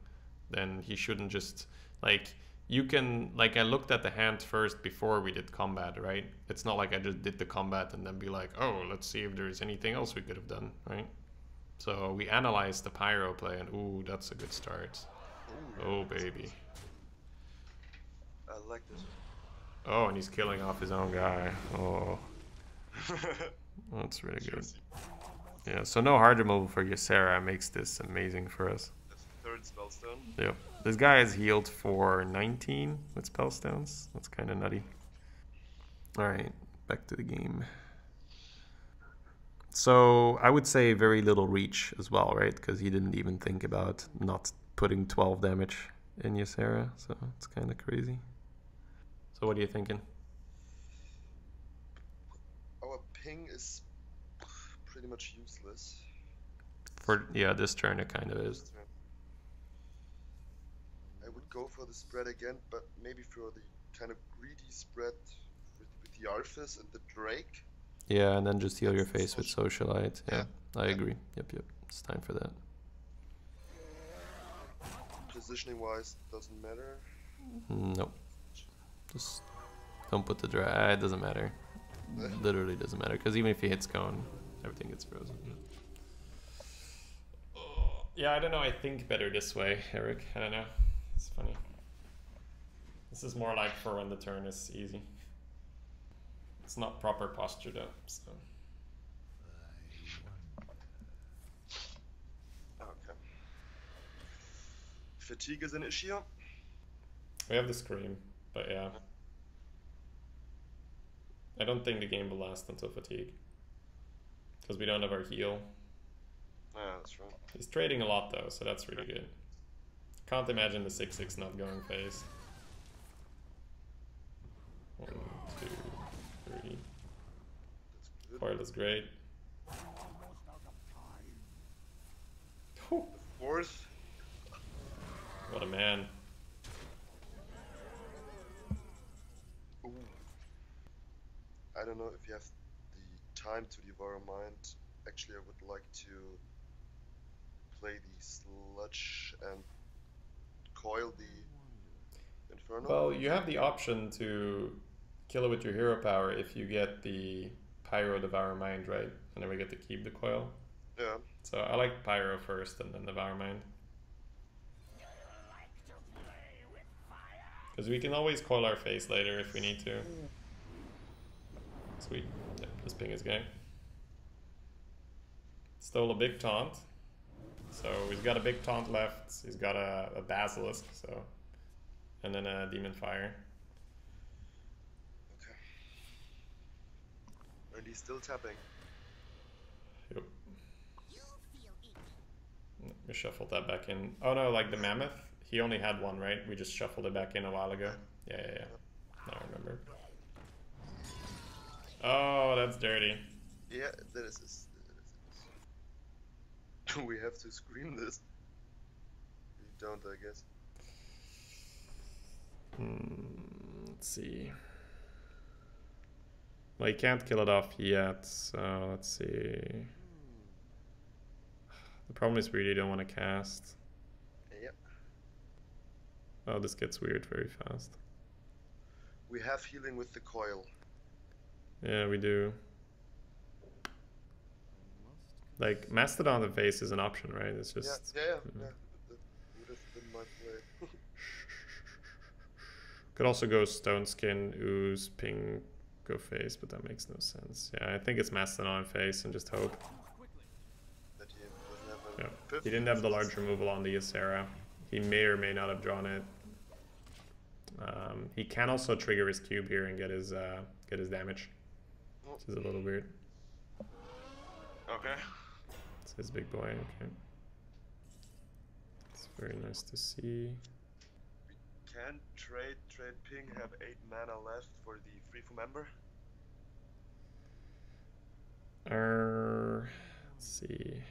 then he shouldn't just like. You can, like, I looked at the hand first before we did combat, right? It's not like I just did the combat and then be like, oh, let's see if there's anything else we could have done, right? So we analyzed the Pyro play and ooh, that's a good start. Ooh, Oh, baby. I like this. Oh, and he's killing off his own guy. Oh, that's really good. Yeah, so no hard removal for Ysera makes this amazing for us. That's the third spellstone. Yep. This guy is healed for 19 with spellstones. That's kind of nutty. Alright, back to the game. So I would say very little reach as well, right? Because he didn't even think about not putting 12 damage in Ysera, so it's kind of crazy. So what are you thinking? Our ping is pretty much useless. For yeah, this turn it kind of is. I would go for the spread again, but maybe for the kind of greedy spread with the Arthas and the Drake. Yeah, and then just heal your face with Socialite. Yeah, I Yeah. agree. Yep. It's time for that. Positioning wise, doesn't matter. Nope. Just don't put the dry. It doesn't matter. Literally doesn't matter. Because even if he hits cone, everything gets frozen. Yeah, I don't know. I think better this way, Eric. I don't know. It's funny. This is more like for when the turn is easy. It's not proper posture though, so. Okay. Fatigue is an issue. We have the scream, but yeah. I don't think the game will last until fatigue. Because we don't have our heal. Yeah, that's right. He's trading a lot though, so that's really good. Can't imagine the 6/6 not going phase. 1, 2, 3. That's good. Coil is great. Fourth. What a man. Ooh. I don't know if you have the time to devour a mind. Actually, I would like to play the Sludge and coil the Inferno. Well, you have the option to kill it with your hero power if you get the Pyro Devour Mind, right? And then we get to keep the coil. Yeah. So I like Pyro first and then Devour Mind. Because we can always coil our face later if we need to. Sweet. Yep, this ping is going. Stole a big taunt. So he's got a big taunt left. He's got a Basilisk, so. And then a Demon Fire. Okay. And he's still tapping. Yep. We shuffled that back in. Oh no, like the Mammoth, he only had one, right? We just shuffled it back in a while ago. Yeah. Now I remember. Oh, that's dirty. Yeah, that is this. We have to scream this. We don't, I guess. Let's see. Well, you can't kill it off yet, so let's see. The problem is we really don't want to cast. Yep. Oh, this gets weird very fast. We have healing with the coil. Yeah, we do. Like, Mastodon the face is an option, right? It's just... Yeah. That would have been my play. Could also go Stone Skin, Ooze, Ping, go face, but that makes no sense. Yeah, I think it's Mastodon face and just hope. That he doesn't have a Yeah. fifth. He didn't have the large removal on the Ysera. He may or may not have drawn it. He can also trigger his cube here and get his damage, which is a little weird. Okay. It's his big boy. Okay. It's very nice to see. We can trade ping, have 8 mana left for the free for member. Let's see.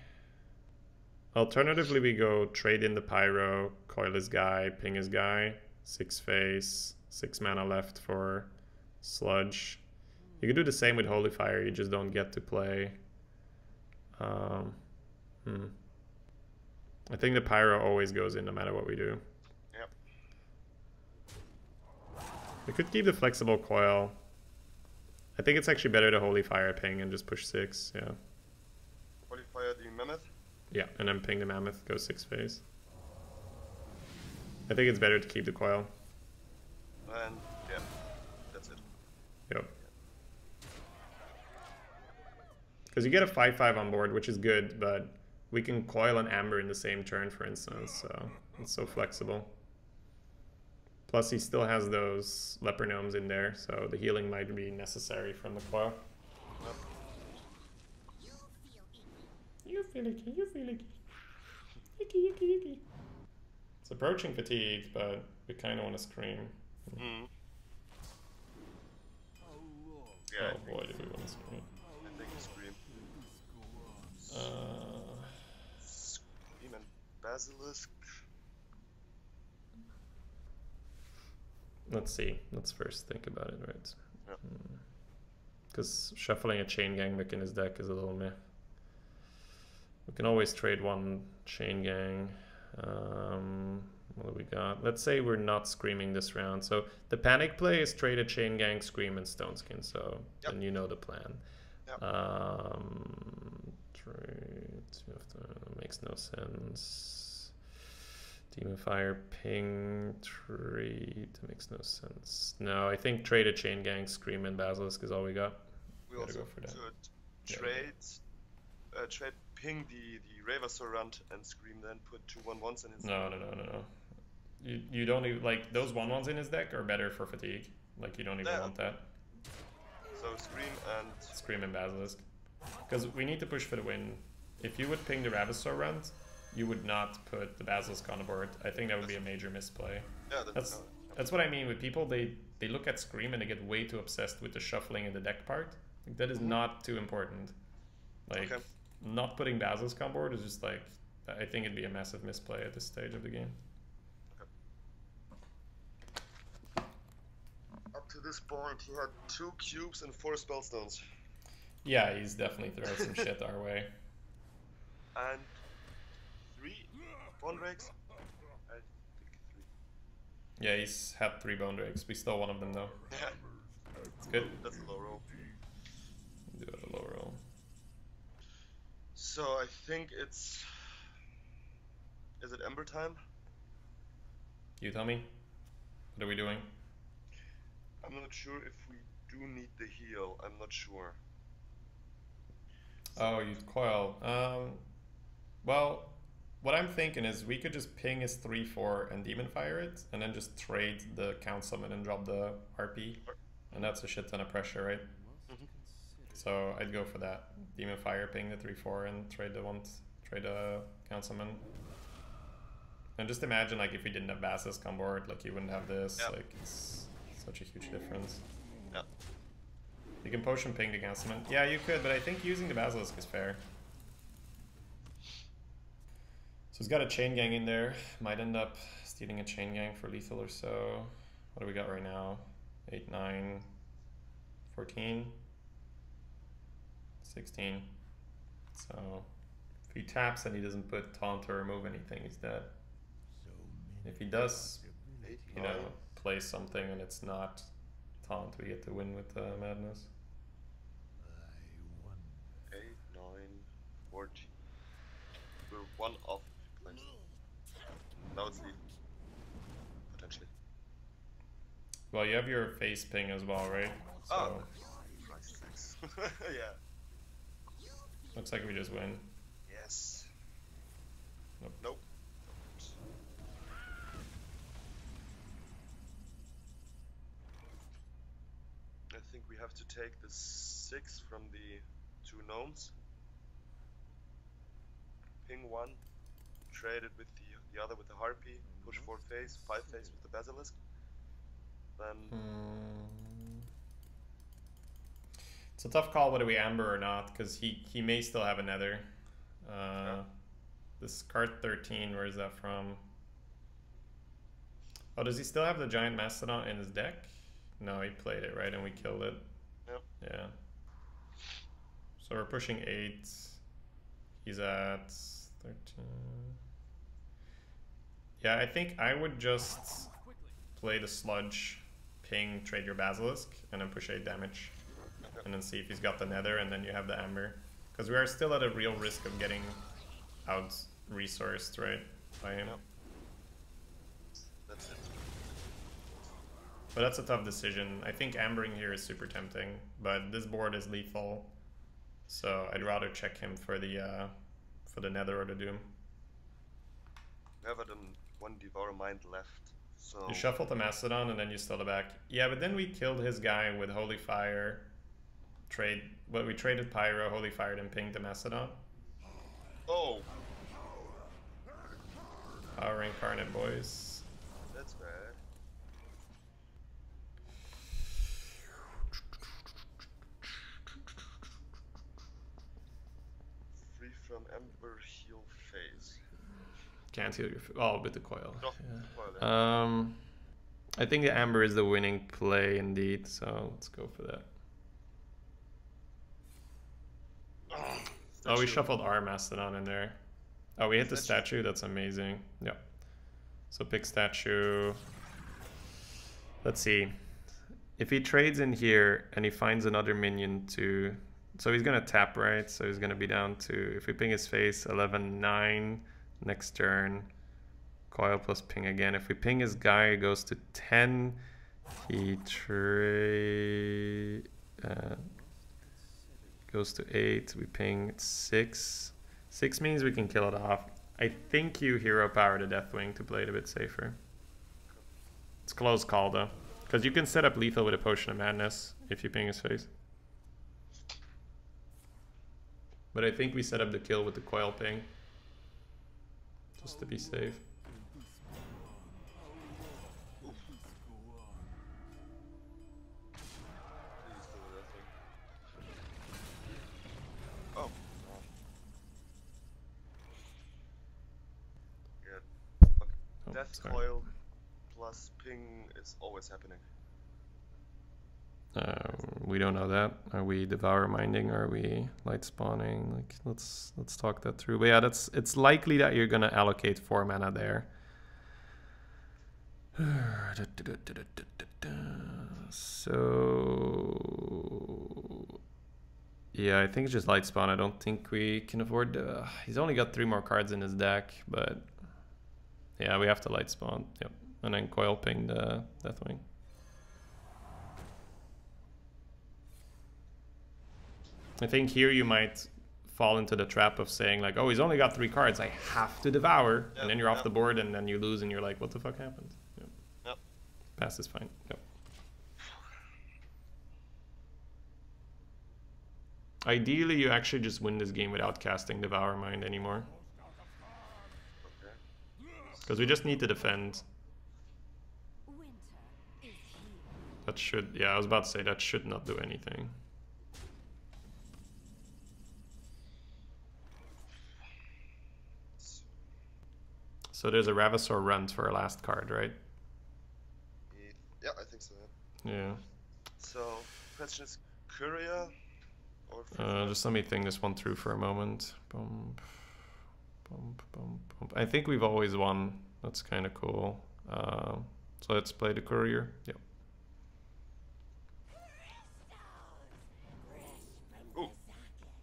Alternatively, we go trade in the Pyro, coil his guy, ping his guy, 6 face, 6 mana left for Sludge. You could do the same with Holy Fire, you just don't get to play. I think the Pyro always goes in no matter what we do. Yep. We could keep the flexible coil. I think it's actually better to Holy Fire ping and just push 6, yeah. Qualifier the mammoth. Yeah, and then ping the Mammoth, go 6 phase. I think it's better to keep the coil. And yeah, that's it. Yep. Because you get a 5/5 on board, which is good, but we can coil an Amber in the same turn, for instance, so it's so flexible. Plus, he still has those Leper Gnomes in there, so the healing might be necessary from the coil. icky, you feel icky. Icky, icky, icky. It's approaching fatigue, but we kind of want to scream. Mm. Oh Yeah, boy, do we want to scream. I think Scream. Scream and Basilisk. Let's see. Let's first think about it, right? Yeah. Because shuffling a chain gang back in his deck is a little meh. We can always trade one chain gang. What do we got? Let's say we're not screaming this round. So the panic play is trade a chain gang, scream, and stone skin. So Yep. then you know the plan. Yep. Trade makes no sense. Demon Fire, ping, trade makes no sense. No, I think trade a chain gang, scream, and basilisk is all we got. We Gotta also go for that. should Yeah. trade ping the Ravasaur Runt and Scream, then put 2/1/1s in his. No. You don't even, like, those 1/1s in his deck are better for fatigue. Like, you don't even Yeah. want that. So Scream and Scream and Basilisk. Because we need to push for the win. If you would ping the Ravasaur Runt, you would not put the Basilisk on the board. I think that would be a major misplay. yeah, That's what I mean with people. They look at Scream and they get way too obsessed with the shuffling and the deck part. Like, that is not too important. Like, Okay. not putting Basilisk on board is just like, I think it'd be a massive misplay at this stage of the game. Up to this point, he had 2 cubes and 4 spellstones. Yeah, he's definitely throwing some shit our way. And 3 Bone Rakes? I think 3. Yeah, he's had 3 bone drakes. We stole one of them though. Yeah, It's good. that's a low roll. Do it a low roll. So I think it's... Is it Ember time? You tell me. What are we doing? I'm not sure if we do need the heal. I'm not sure. Oh, you coil. Well, what I'm thinking is we could just ping his 3/4 and demon fire it, and then just trade the count summon and drop the RP, and that's a shit ton of pressure, right? So I'd go for that. Demon fire, ping the 3/4, and trade the count summon. And just imagine, like, if we didn't have Basilisk on board, like, you wouldn't have this. Yep. Like, it's such a huge difference. Yeah. You can potion ping the count summon. Yeah, you could, but I think using the Basilisk is fair. So he's got a chain gang in there. Might end up stealing a chain gang for lethal or so. What do we got right now? 8, 9, 14, 16. So if he taps and he doesn't put taunt or remove anything, he's dead. If he does, 8, you know, play something and it's not taunt, we get to win with madness. 8, 9, 14. We're 1 off. Now it's lead. Potentially. Well, you have your face ping as well, right? So Oh. Christ sakes. Yeah. looks like we just win. Yes. Nope. Nope. I think we have to take the 6 from the 2 gnomes. Ping 1. Trade it with the other with the harpy. Push 4 phase, 5 phase with the basilisk. Then It's a tough call whether we amber or not, because he may still have a nether. This card 13, where is that from? Oh, does he still have the giant mastodon in his deck? No, he played it, right? And we killed it. Yep. Yeah. So we're pushing 8. He's at 13. Yeah, I think I would just play the sludge, ping, trade your basilisk, and then push 8 damage. Okay. And then see if he's got the nether, and then you have the amber. Because we are still at a real risk of getting out resourced, right? By him. Yep. That's it. But that's a tough decision. I think ambering here is super tempting, but this board is lethal, so I'd rather check him for the nether or the doom. We have one Devour Mind left, so... You shuffle the Mastodon and then you steal the back. Yeah, but then we killed his guy with Holy Fire. We traded Pyro, Holy Fire, and pinged the Mastodon. Oh, Power Incarnate, boys. that's bad. Free from Ember heal phase. Can't heal your... Oh, with the coil. No, Yeah. spoil that. I think the Amber is the winning play indeed, so let's go for that. Oh, we shuffled our Mastodon in there. Oh, we hit the statue? That's amazing. Yep. So pick statue. Let's see. If he trades in here and he finds another minion to... So he's going to tap, right? So he's going to be down to... If we ping his face, 11-9. Next turn. Coil plus ping again. If we ping his guy, it goes to 10. He goes to 8. We ping 6. 6 means we can kill it off. I think you hero power the Deathwing to play it a bit safer. It's close call though. Because you can set up lethal with a Potion of Madness if you ping his face. But I think we set up the kill with the coil ping. Just to be safe. Oh. Good. Okay. Oh, Death sorry. coil plus ping is always happening. We don't know that. Are we devour minding? Are we light spawning? Like, let's talk that through. But yeah, it's likely that you're gonna allocate 4 mana there. So yeah, I think it's just light spawn. I don't think we can afford. He's only got 3 more cards in his deck, but yeah, we have to light spawn. Yep, and then coil ping the Deathwing. I think here you might fall into the trap of saying like, oh, he's only got 3 cards, I have to devour. Yep, and then you're off the board and then you lose and you're like, what the fuck happened? Yep. Yep. Pass is fine. Yep. Ideally, you actually just win this game without casting Devour Mind anymore. Okay. Because we just need to defend. That should, yeah, I was about to say that should not do anything. So there's a Ravasaur Runt for our last card, right? Yeah, I think so. Yeah. So, question is Courier or Just let me think this one through for a moment. Bump, bump, bump, bump. I think we've always won. That's kind of cool. So let's play the Courier. Yep. Ooh.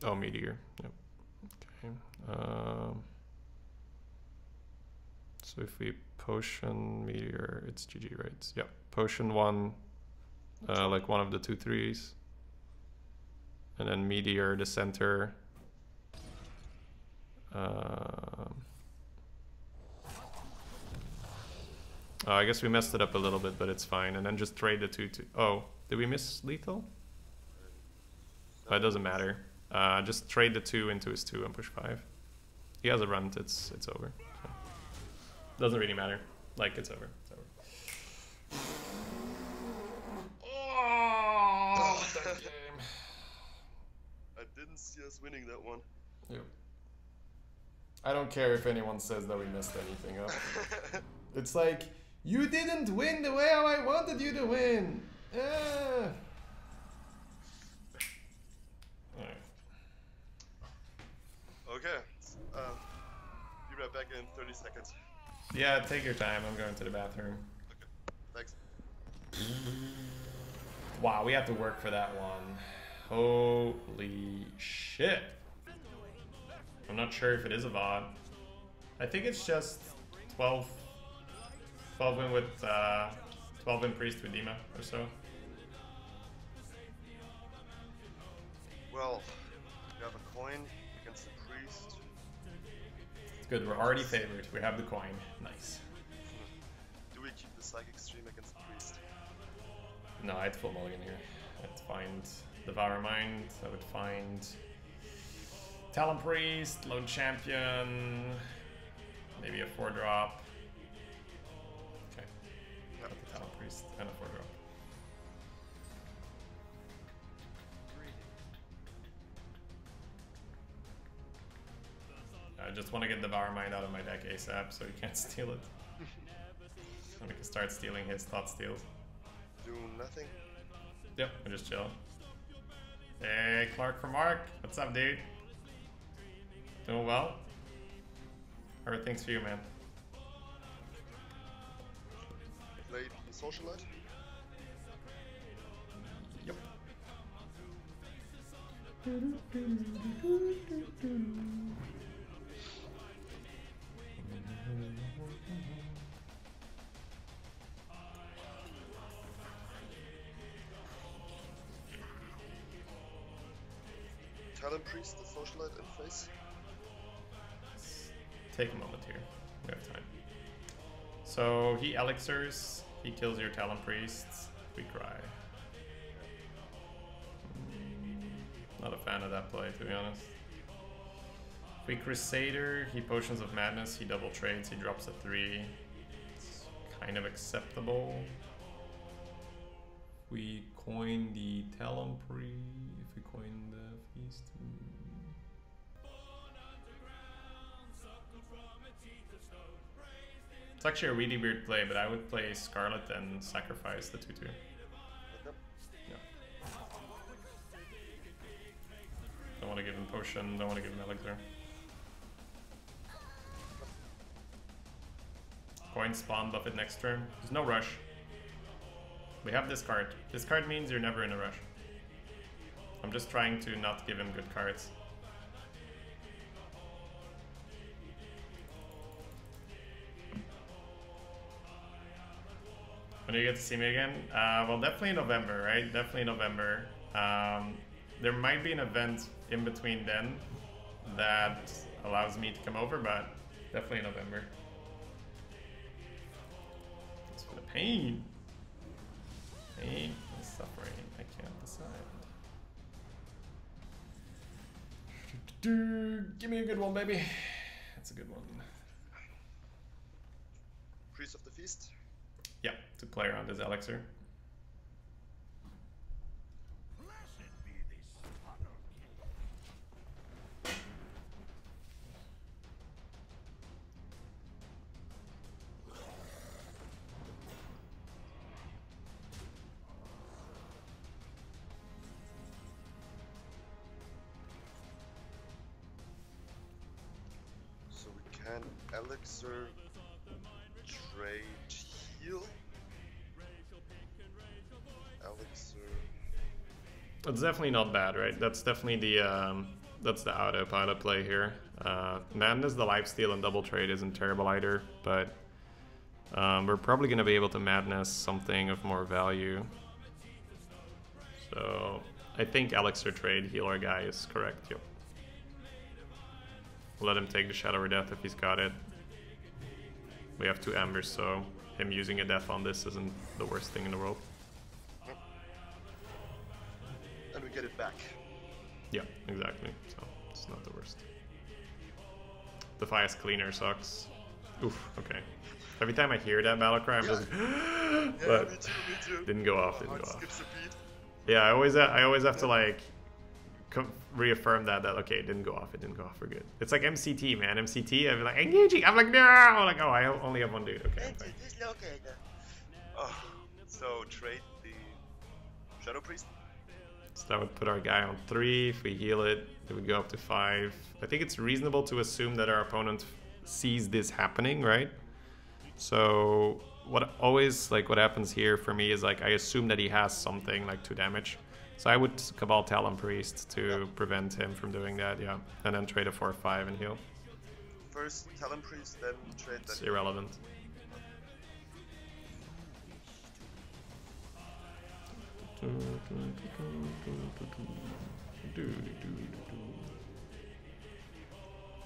Oh, Meteor. Yep. Okay. So if we potion Meteor, it's GG, right? Yep. Potion 1, like one of the 2/3s. And then Meteor, the center. I guess we messed it up a little bit, but it's fine. And then just trade the 2 to... Oh, did we miss lethal? It doesn't matter. Just trade the 2 into his 2 and push 5. He has a Runt, it's over. So. Doesn't really matter. Like, it's over. It's over. Oh, that game. I didn't see us winning that one. Yep. I don't care if anyone says that we messed anything up. It's like, you didn't win the way how I wanted you to win. Alright. Okay. Be right back in 30 seconds. Yeah, take your time. I'm going to the bathroom. Okay. Thanks. Wow, we have to work for that one. Holy shit. I'm not sure if it is a VOD. I think it's just 12 win with 12 win priest with Dima or so. Well, we have a coin against the priest. It's good, we're already favored. We have the coin. Nice. Do we keep the psychic stream against the priest? No, I'd full mulligan here. I'd find Devour Mind. I would find Talon Priest, Lone Champion, maybe a 4-drop. Okay, got the Talon Priest and a 4-drop. I just want to get Devour Mind out of my deck ASAP so he can't steal it. And we can start stealing his thought steals. Do nothing. Yep, I just chill. Hey, Clark from Mark. What's up, dude? Doing well? How are things for you, man? Played the Socialite. Yep. Talon Priest, the Socialite, and face. Take a moment here. We have time. So he elixirs, he kills your Talon Priests, we cry. Not a fan of that play, to be honest. If we Crusader, he Potions of Madness, he double trades, he drops a 3. It's kind of acceptable. If we coin the Talon Priest, if we coin the Feast. It's actually a really weird play, but I would play Scarlet and sacrifice the 2/2. Yeah. Don't want to give him Potion, don't want to give him Elixir. Coin spawn, buff it next turn. There's no rush. We have this card. This card means you're never in a rush. I'm just trying to not give him good cards. When do you get to see me again? Well, definitely in November, right? Definitely in November. There might be an event in between then that allows me to come over, but definitely in November. It's for the pain. Pain and suffering. I can't decide. Give me a good one, baby. That's a good one. Priest of the Feast. Yeah, to play around his elixir. Blessed be this honor. So we can elixir, trade, heal. Elixir. It's definitely not bad, right? That's definitely the that's the autopilot play here. Madness, the lifesteal, and double trade isn't terrible either, but we're probably going to be able to Madness something of more value. So I think elixir trade healer guy is correct. Yep. Let him take the Shadow or Death if he's got it. We have 2 Ambers, so him using a death on this isn't the worst thing in the world. And we get it back. Yeah, exactly. So it's not the worst. Defias Cleaner sucks. Oof, okay. Every time I hear that battle cry, I'm just but me too. didn't go off, didn't Heart go off. skips a beat. Yeah, I always have to like reaffirm that okay, it didn't go off, we're good. It's like MCT, man. MCT, I'd be like, engaging, I'm like, no, like, oh, I only have one dude, okay. I'm fine. Oh, so trade the Shadow Priest. So that would put our guy on 3. If we heal it, it would go up to 5. I think it's reasonable to assume that our opponent sees this happening, right? So what happens here for me is like I assume that he has something like 2 damage. So I would Cabal Talon Priest to prevent him from doing that, yeah. And then trade a 4/5 and heal. First Talon Priest, then trade that. It's irrelevant.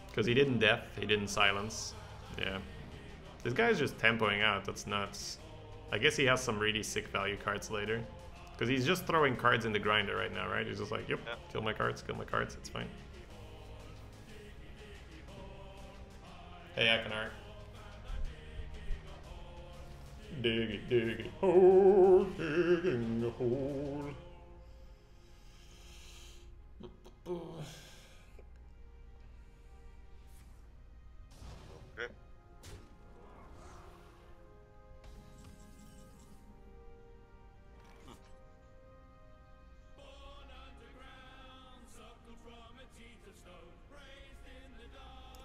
Because he didn't death, he didn't silence. Yeah. This guy's just tempoing out, that's nuts. I guess he has some really sick value cards later. Because he's just throwing cards in the grinder right now, right? He's just like, yep, kill my cards, it's fine. Hey, Akanar. Dig it, hole, digging a hole. Okay.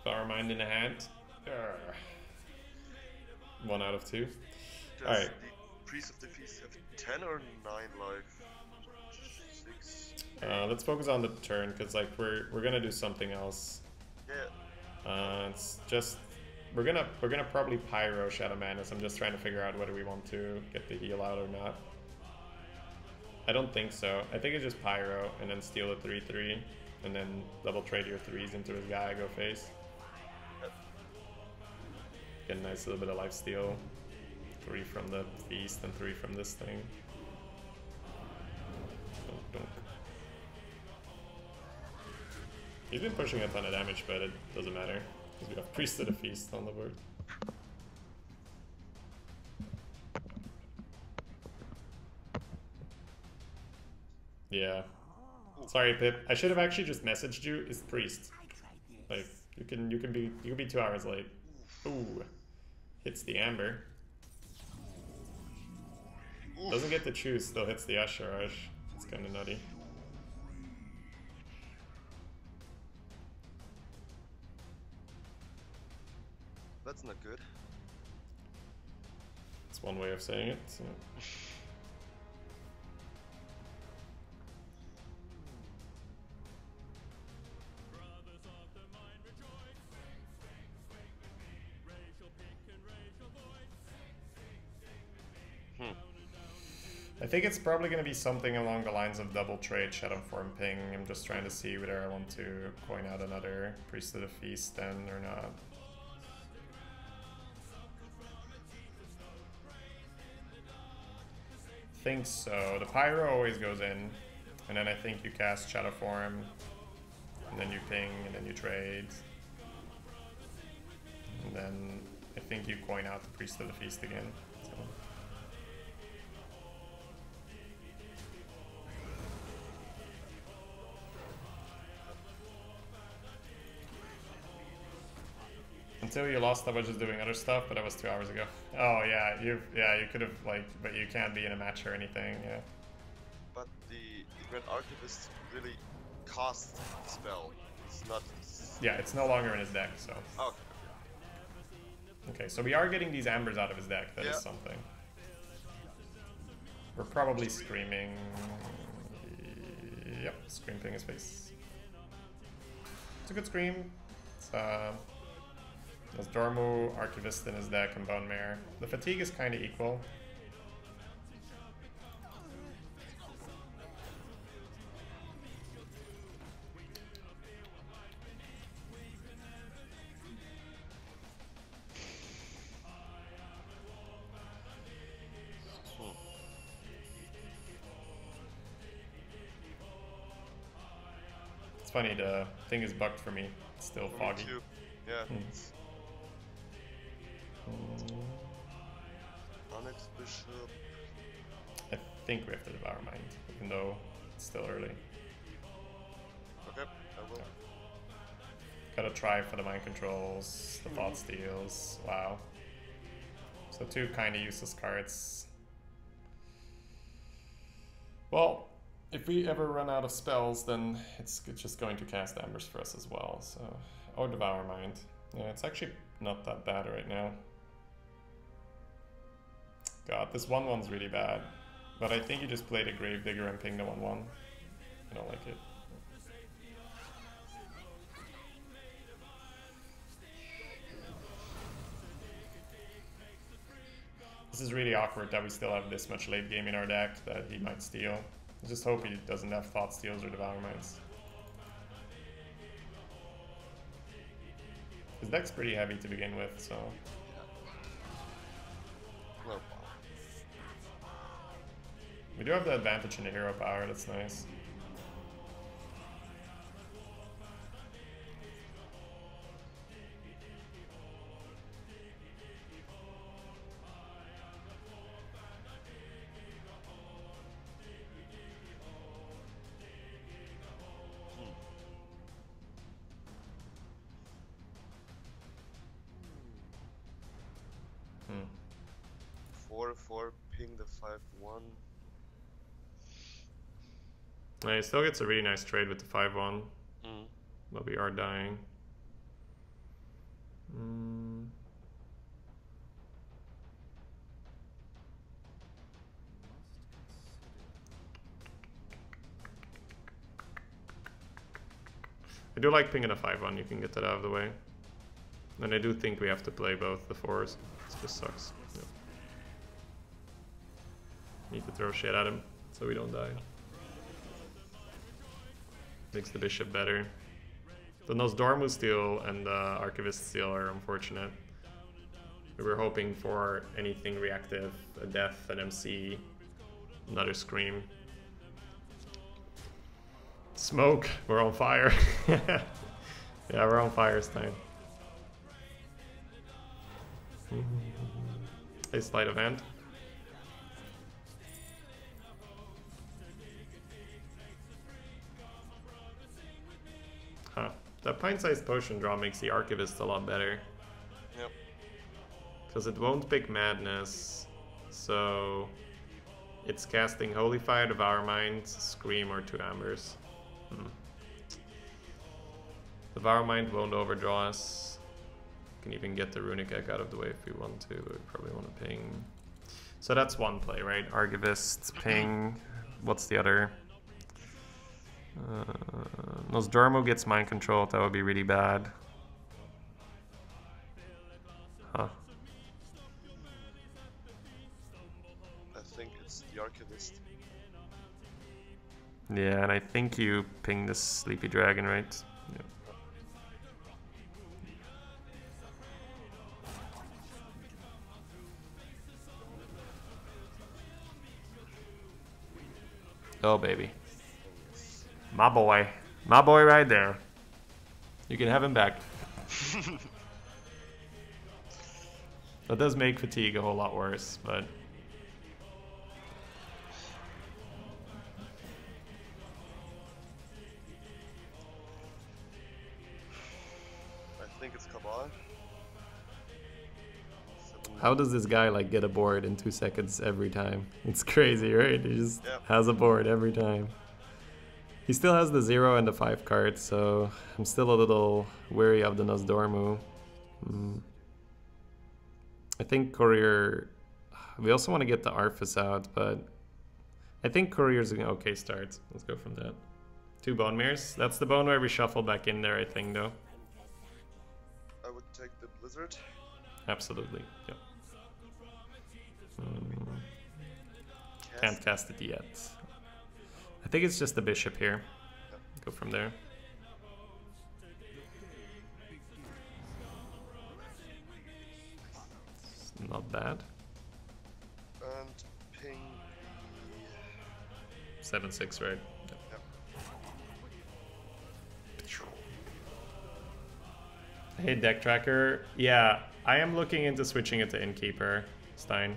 Flower Mind in the hand. 1 out of 2. Does Alright. the Priest of the Feast have 10 or 9 life? 6. Let's focus on the turn, because like we're gonna do something else. Yeah. It's just we're gonna probably pyro Shadow Madness. I'm just trying to figure out whether we want to get the heal out or not. I don't think so. I think it's just pyro and then steal a 3/3 and then double trade your 3s into his guy, go face. Get a nice little bit of life steal. 3 from the feast and 3 from this thing. Donk. He's been pushing a ton of damage, but it doesn't matter. Because we have Priest of the Feast on the board. Yeah. Sorry, Pip. I should have actually just messaged you. It's Priest. Like you can be 2 hours late. Ooh. Hits the Amber. Doesn't get to choose, still hits the Usher Rush. It's kinda nutty. That's not good. It's one way of saying it. So. I think it's probably going to be something along the lines of double trade Shadow Form Ping. I'm just trying to see whether I want to coin out another Priest of the Feast then or not. Think so. The Pyro always goes in, and then I think you cast Shadow Form, and then you ping, and then you trade. And then I think you coin out the Priest of the Feast again. So. Until you lost, I was just doing other stuff, but that was 2 hours ago. Oh yeah, you could have like, but you can't be in a match or anything. Yeah. But the Grand Archivist really casts the spell. It's not. Yeah, it's no longer in his deck, so. Okay. Okay, so we are getting these ambers out of his deck. That is something. We're probably screaming. Yep, scream ping his face. It's a good scream. It's there's Dormu, Archivist in his deck, and Bone Mare. The fatigue is kind of equal. It's funny, the thing is bugged for me. It's still foggy. Me too. Yeah. Onyx Bishop. I think we have to Devour Mind, even though it's still early. Okay, I will. Gotta try for the mind controls, the thought steals. Wow. So 2 kind of useless cards. Well, if we ever run out of spells, then it's just going to cast Ambers for us as well. So, or Devour Mind. Yeah, it's actually not that bad right now. God, this 1/1's really bad. But I think you just played a Gravedigger and pinged the 1/1. I don't like it. This is really awkward that we still have this much late game in our deck that he might steal. I just hope he doesn't have Thought Steals or Devour Minds. His deck's pretty heavy to begin with, so... Well, we do have the advantage in the hero power, that's nice. 4/4, ping the 5/1. He still gets a really nice trade with the 5/1, Mm. but we are dying. I do like pinging a 5/1, you can get that out of the way. And I do think we have to play both the 4s. This just sucks. Yep. Need to throw shit at him so we don't die. Makes the bishop better. The Nosdormu steal and the Archivist steal are unfortunate. We were hoping for anything reactive, a death, an MC, another scream. Smoke! We're on fire. Yeah, we're on fire, Stein. A sleight of hand. Huh. That pint-sized potion draw makes the Archivist a lot better. Yep. Because it won't pick Madness, so it's casting Holy Fire, Devour Mind, Scream, or 2 Ambers. Devour Mind won't overdraw us. Can even get the Runic Egg out of the way if we want to, but we probably want to ping. So that's one play, right? Archivist, ping. What's the other? Nosdormu gets mind control. That would be really bad. Huh. I think it's the Archivist. Yeah, and I think you ping the Sleepy Dragon, right? Yeah. Oh, baby. My boy. My boy right there. You can have him back. That does make fatigue a whole lot worse, but... I think it's Cabal. How does this guy like get a board in 2 seconds every time? It's crazy, right? He just has a board every time. He still has the 0 and the 5 cards, so I'm still a little wary of the Nosdormu. I think Courier... We also want to get the Arphis out, but I think Courier's an okay start. Let's go from that. 2 Bone Mirrors. That's the Bone where we shuffle back in there, I think, though. I would take the Blizzard. Absolutely, yeah. Can't cast it yet. I think it's just the bishop here. Yep. Go from there. It's not bad. And ping the... 7/6, right? Yep. Yep. Hey, Deck Tracker. Yeah, I am looking into switching it to Innkeeper, Stein.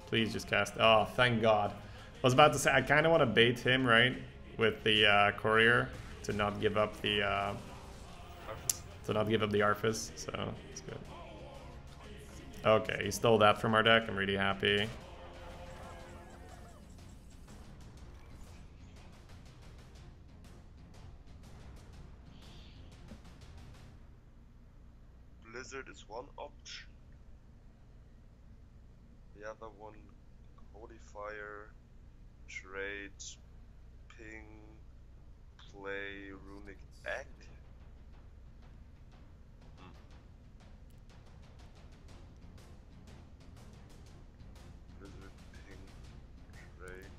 Please just cast... Oh, thank God. I was about to say, I kind of want to bait him, right? With the Courier to not give up the... Arphis, so it's good. Okay, he stole that from our deck. I'm really happy. Blizzard is one option. The other one, Holy Fire, trade, ping, play, Runic Egg. Blizzard, ping, trade.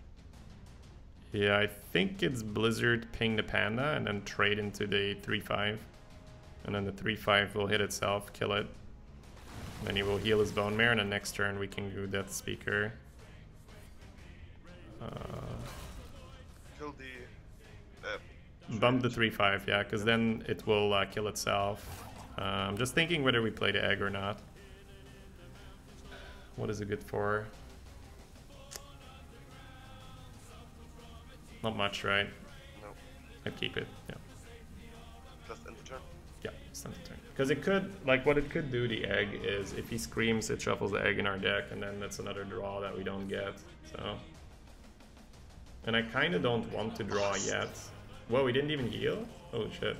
Yeah, I think it's Blizzard ping the Panda and then trade into the 3/5. And then the 3/5 will hit itself, kill it. Then he will heal his Bone Mare, and then next turn we can do Death Speaker. Kill the... Bump the 3/5, yeah, because then it will kill itself. I'm just thinking whether we play the egg or not. What is it good for? Not much, right? No. I'd keep it, yeah. Just end the turn. Yeah, it's not the turn. Because it could, like, what it could do, the egg, is if he screams, it shuffles the egg in our deck, and then that's another draw that we don't get, so. And I kind of don't want to draw yet. Whoa, he didn't even heal? Holy shit.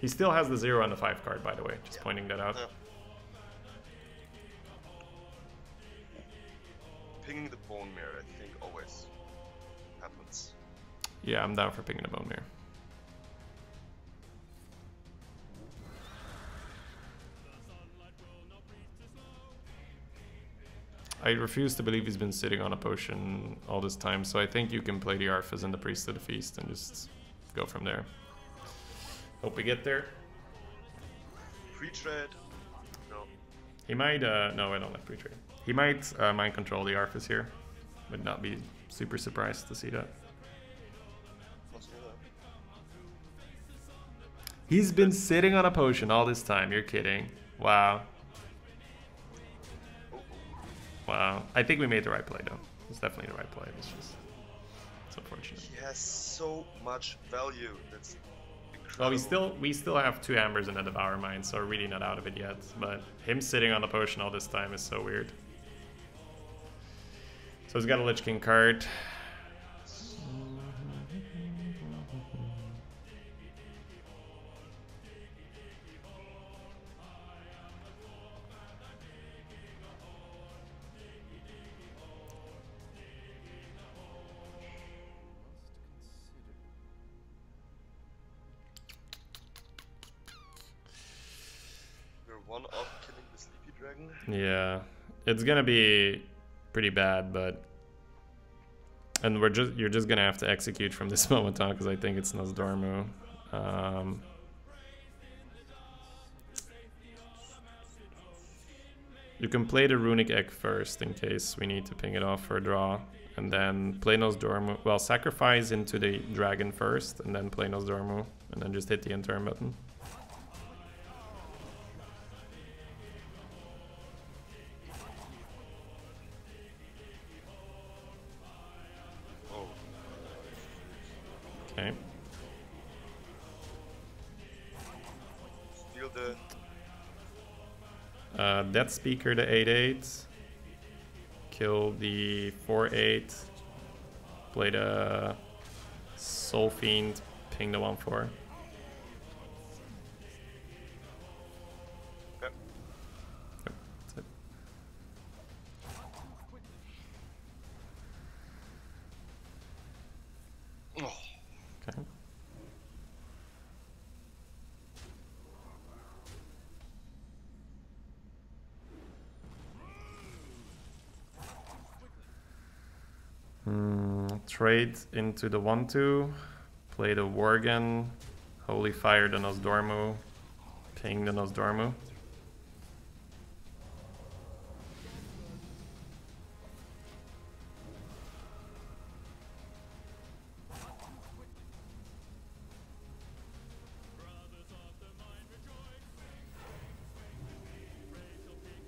He still has the 0 on the 5 card, by the way, just pointing that out. Yeah. Pinging the bone mirror, I think, always happens. Yeah, I'm down for picking the bone mirror. I refuse to believe he's been sitting on a potion all this time, so I think you can play the Arthas and the Priest of the Feast and just go from there. Hope we get there. Pre-trade? No. He might, no, I don't like pre-trade. He might mind control the Arthas here. Would not be super surprised to see that. He's been sitting on a potion all this time, you're kidding. Wow. Wow. I think we made the right play though. It's definitely the right play. It's just, it's unfortunate. He has so much value. That's incredible. Well, we still have 2 Ambers in the Devour Mine, so we're really not out of it yet. But him sitting on the potion all this time is so weird. So he's got a Lich King card. One off killing the Sleepy Dragon. Yeah, it's gonna be pretty bad, but and you're just gonna have to execute from this moment on because I think it's Nosdormu. You can play the Runic Egg first in case we need to ping it off for a draw, and then play Nosdormu. Well, sacrifice into the dragon first, and then play Nosdormu, and then just hit the end turn button. Okay. Steal the Death Speaker the 8/8. Kill the 4/8. Play the Soul Fiend. Ping the 1/4. Yep. That's it. Oh. Okay. Trade into the 1/2. Play the Worgen. Holy Fire the Nosdormu. Ping the Nosdormu.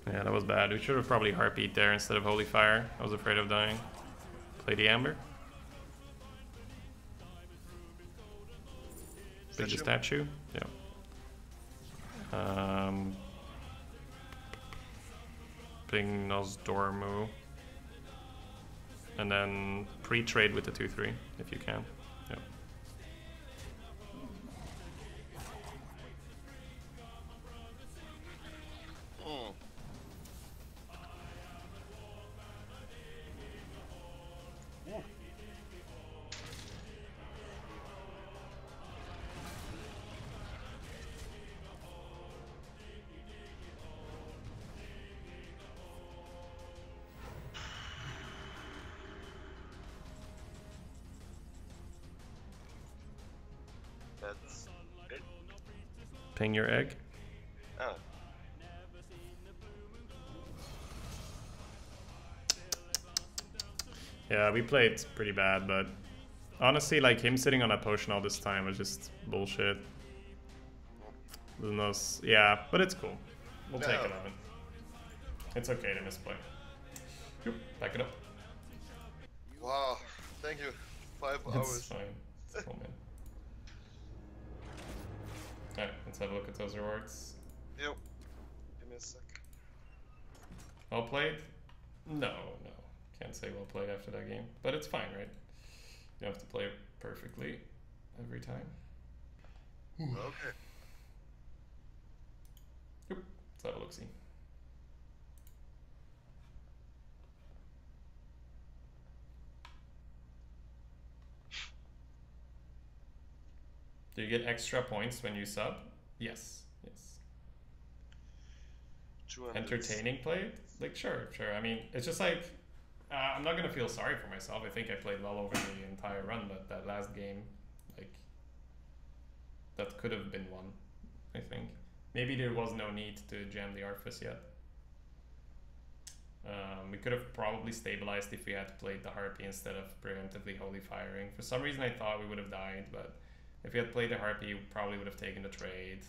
Yeah, that was bad. We should have probably Heartbeat there instead of Holy Fire. I was afraid of dying. Play the Amber. Big the statue. Yeah. Ping Nosdormu. And then pre-trade with the 2/3 if you can. Yeah. Mm. That's it. Ping your egg. Oh. Yeah, we played pretty bad, but honestly, like him sitting on a potion all this time was just bullshit. Yeah, but it's cool. We'll take it on it. It's okay to misplay. Yep, back it up. Wow. Thank you. 5 It's hours. fine. It's cool, man. Alright, Let's have a look at those rewards. Yep. Give me a sec. Well played? No, no. Can't say well played after that game. But it's fine, right? You don't have to play it perfectly every time. Okay. Yep. Let's have a look-see. Do you get extra points when you sub? Yes. Yes. 200. Entertaining played? Like, sure, sure. I mean, it's just like, I'm not gonna feel sorry for myself. I think I played well over the entire run, but that last game, like, that could have been won, I think. Maybe there was no need to jam the Arthas yet. We could have probably stabilized if we had played the Harpy instead of preemptively Holy Firing. For some reason I thought we would have died, but if we had played the Harpy, we probably would have taken the trade.